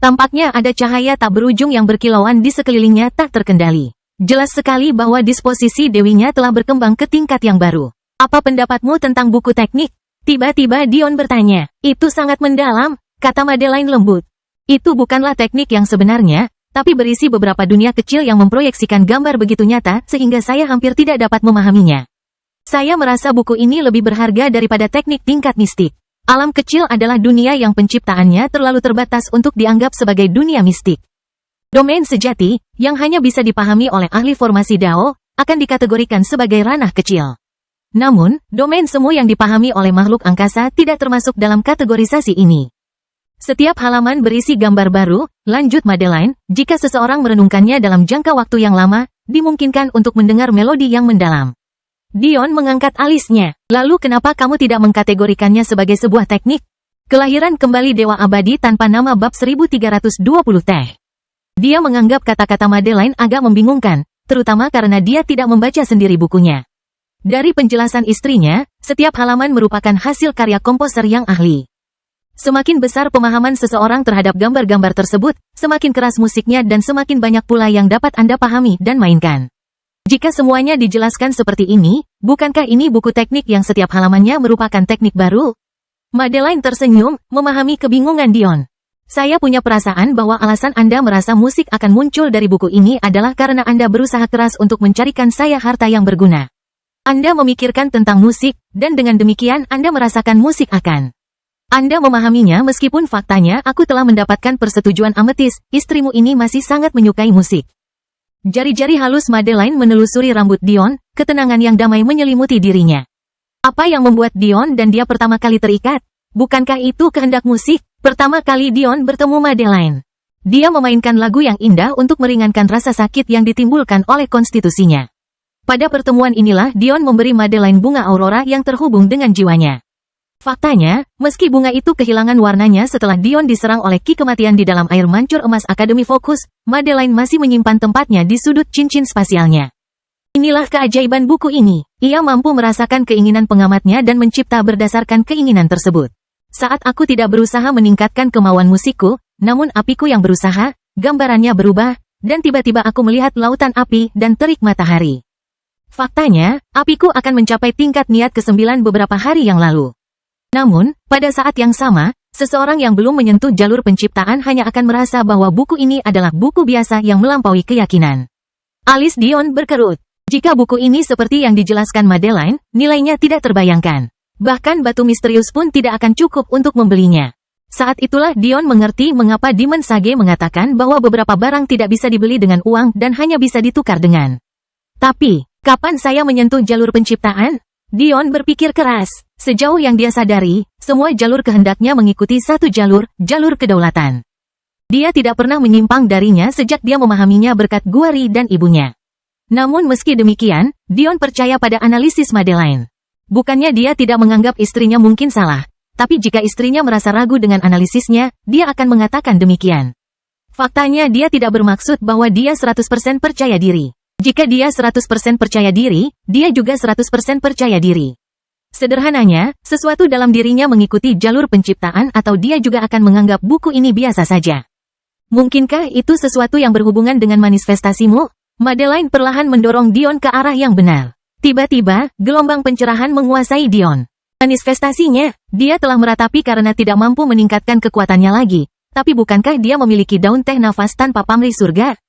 Speaker 1: Tampaknya ada cahaya tak berujung yang berkilauan di sekelilingnya tak terkendali. Jelas sekali bahwa disposisi dewinya telah berkembang ke tingkat yang baru. Apa pendapatmu tentang buku teknik? Tiba-tiba Dion bertanya. Itu sangat mendalam, kata Madeline lembut. Itu bukanlah teknik yang sebenarnya, tapi berisi beberapa dunia kecil yang memproyeksikan gambar begitu nyata sehingga saya hampir tidak dapat memahaminya. Saya merasa buku ini lebih berharga daripada teknik tingkat mistik. Alam kecil adalah dunia yang penciptaannya terlalu terbatas untuk dianggap sebagai dunia mistik. Domain sejati, yang hanya bisa dipahami oleh ahli formasi Dao, akan dikategorikan sebagai ranah kecil. Namun, domain semu yang dipahami oleh makhluk angkasa tidak termasuk dalam kategorisasi ini. Setiap halaman berisi gambar baru, lanjut Madeline, jika seseorang merenungkannya dalam jangka waktu yang lama, dimungkinkan untuk mendengar melodi yang mendalam. Dion mengangkat alisnya. Lalu kenapa kamu tidak mengkategorikannya sebagai sebuah teknik? Kelahiran kembali Dewa Abadi tanpa nama bab 1320 teh. Dia menganggap kata-kata Madeline agak membingungkan, terutama karena dia tidak membaca sendiri bukunya. Dari penjelasan istrinya, setiap halaman merupakan hasil karya komposer yang ahli. Semakin besar pemahaman seseorang terhadap gambar-gambar tersebut, semakin keras musiknya dan semakin banyak pula yang dapat Anda pahami dan mainkan. Jika semuanya dijelaskan seperti ini, bukankah ini buku teknik yang setiap halamannya merupakan teknik baru? Madeline tersenyum, memahami kebingungan Dion. Saya punya perasaan bahwa alasan Anda merasa musik akan muncul dari buku ini adalah karena Anda berusaha keras untuk mencarikan saya harta yang berguna. Anda memikirkan tentang musik, dan dengan demikian Anda merasakan musik akan. Anda memahaminya meskipun faktanya aku telah mendapatkan persetujuan Amethyst, istrimu ini masih sangat menyukai musik. Jari-jari halus Madeline menelusuri rambut Dion, ketenangan yang damai menyelimuti dirinya. Apa yang membuat Dion dan dia pertama kali terikat? Bukankah itu kehendak musik? Pertama kali Dion bertemu Madeline. Dia memainkan lagu yang indah untuk meringankan rasa sakit yang ditimbulkan oleh konstitusinya. Pada pertemuan inilah Dion memberi Madeline bunga aurora yang terhubung dengan jiwanya. Faktanya, meski bunga itu kehilangan warnanya setelah Dion diserang oleh ki kematian di dalam air mancur emas Akademi Fokus, Madeline masih menyimpan tempatnya di sudut cincin spasialnya. Inilah keajaiban buku ini. Ia mampu merasakan keinginan pengamatnya dan mencipta berdasarkan keinginan tersebut. Saat aku tidak berusaha meningkatkan kemauan musikku, namun apiku yang berusaha, gambarannya berubah, dan tiba-tiba aku melihat lautan api dan terik matahari. Faktanya, apiku akan mencapai tingkat niat ke-9 beberapa hari yang lalu. Namun, pada saat yang sama, seseorang yang belum menyentuh jalur penciptaan hanya akan merasa bahwa buku ini adalah buku biasa yang melampaui keyakinan. Alis Dion berkerut. Jika buku ini seperti yang dijelaskan Madeline, nilainya tidak terbayangkan. Bahkan batu misterius pun tidak akan cukup untuk membelinya. Saat itulah Dion mengerti mengapa Demon Sage mengatakan bahwa beberapa barang tidak bisa dibeli dengan uang dan hanya bisa ditukar dengan. Tapi, kapan saya menyentuh jalur penciptaan? Dion berpikir keras. Sejauh yang dia sadari, semua jalur kehendaknya mengikuti satu jalur, jalur kedaulatan. Dia tidak pernah menyimpang darinya sejak dia memahaminya berkat Guari dan ibunya. Namun meski demikian, Dion percaya pada analisis Madeline. Bukannya dia tidak menganggap istrinya mungkin salah, tapi jika istrinya merasa ragu dengan analisisnya, dia akan mengatakan demikian. Faktanya dia tidak bermaksud bahwa dia 100% percaya diri. Jika dia 100% percaya diri, dia juga 100% percaya diri. Sederhananya, sesuatu dalam dirinya mengikuti jalur penciptaan atau dia juga akan menganggap buku ini biasa saja. Mungkinkah itu sesuatu yang berhubungan dengan manifestasimu? Madeline perlahan mendorong Dion ke arah yang benar. Tiba-tiba, gelombang pencerahan menguasai Dion. Manifestasinya, dia telah meratapi karena tidak mampu meningkatkan kekuatannya lagi. Tapi bukankah dia memiliki daun teh nafas tanpa pamrih surga?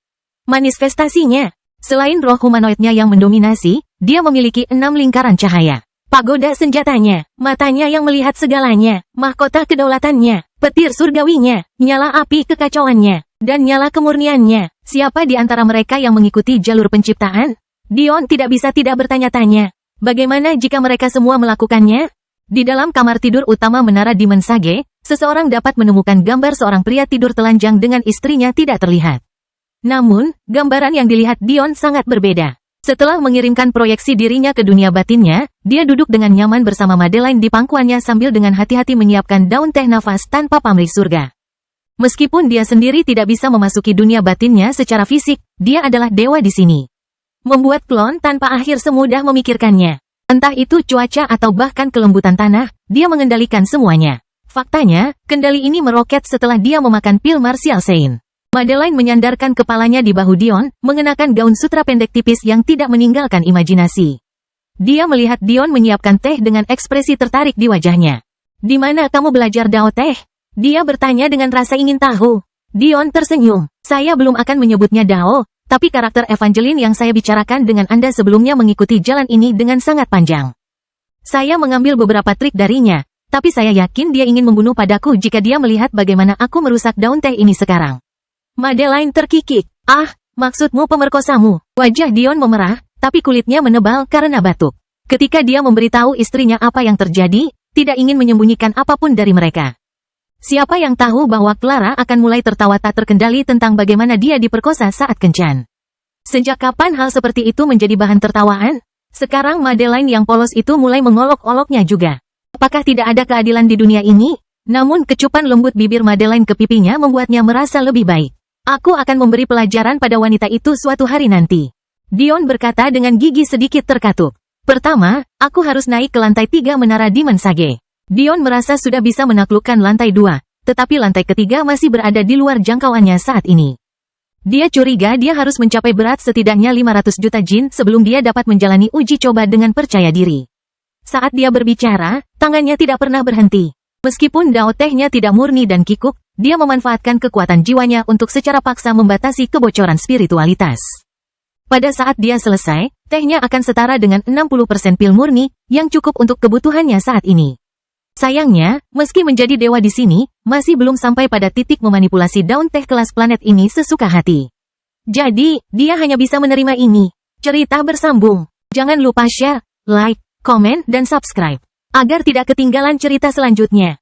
Speaker 1: Manifestasinya, selain roh humanoidnya yang mendominasi, dia memiliki 6 lingkaran cahaya. Pagoda senjatanya, matanya yang melihat segalanya, mahkota kedaulatannya, petir surgawinya, nyala api kekacauannya, dan nyala kemurniannya. Siapa di antara mereka yang mengikuti jalur penciptaan? Dion tidak bisa tidak bertanya-tanya. Bagaimana jika mereka semua melakukannya? Di dalam kamar tidur utama menara Demon Sage, seseorang dapat menemukan gambar seorang pria tidur telanjang dengan istrinya tidak terlihat. Namun, gambaran yang dilihat Dion sangat berbeda. Setelah mengirimkan proyeksi dirinya ke dunia batinnya, dia duduk dengan nyaman bersama Madeline di pangkuannya sambil dengan hati-hati menyiapkan daun teh nafas tanpa pamrih surga. Meskipun dia sendiri tidak bisa memasuki dunia batinnya secara fisik, dia adalah dewa di sini. Membuat klon tanpa akhir semudah memikirkannya. Entah itu cuaca atau bahkan kelembutan tanah, dia mengendalikan semuanya. Faktanya, kendali ini meroket setelah dia memakan pil Martial Saint. Madeline menyandarkan kepalanya di bahu Dion, mengenakan gaun sutra pendek tipis yang tidak meninggalkan imajinasi. Dia melihat Dion menyiapkan teh dengan ekspresi tertarik di wajahnya. Di mana kamu belajar dao teh? Dia bertanya dengan rasa ingin tahu. Dion tersenyum. Saya belum akan menyebutnya dao, tapi karakter Evangeline yang saya bicarakan dengan Anda sebelumnya mengikuti jalan ini dengan sangat panjang. Saya mengambil beberapa trik darinya, tapi saya yakin dia ingin membunuh padaku jika dia melihat bagaimana aku merusak daun teh ini sekarang. Madeline terkikik. Ah, maksudmu pemerkosamu. Wajah Dion memerah, tapi kulitnya menebal karena batuk. Ketika dia memberitahu istrinya apa yang terjadi, tidak ingin menyembunyikan apapun dari mereka. Siapa yang tahu bahwa Clara akan mulai tertawa tak terkendali tentang bagaimana dia diperkosa saat kencan. Sejak kapan hal seperti itu menjadi bahan tertawaan? Sekarang Madeline yang polos itu mulai mengolok-oloknya juga. Apakah tidak ada keadilan di dunia ini? Namun kecupan lembut bibir Madeline ke pipinya membuatnya merasa lebih baik. Aku akan memberi pelajaran pada wanita itu suatu hari nanti. Dion berkata dengan gigi sedikit terkatup. Pertama, aku harus naik ke lantai 3 menara Demon Sage. Dion merasa sudah bisa menaklukkan lantai 2, tetapi lantai ketiga masih berada di luar jangkauannya saat ini. Dia curiga dia harus mencapai berat setidaknya 500 juta jin sebelum dia dapat menjalani uji coba dengan percaya diri. Saat dia berbicara, tangannya tidak pernah berhenti. Meskipun dao tehnya tidak murni dan kikuk, dia memanfaatkan kekuatan jiwanya untuk secara paksa membatasi kebocoran spiritualitas. Pada saat dia selesai, tehnya akan setara dengan 60% pil murni, yang cukup untuk kebutuhannya saat ini. Sayangnya, meski menjadi dewa di sini, masih belum sampai pada titik memanipulasi daun teh kelas planet ini sesuka hati. Jadi, dia hanya bisa menerima ini. Cerita bersambung. Jangan lupa share, like, komen, dan subscribe, agar tidak ketinggalan cerita selanjutnya.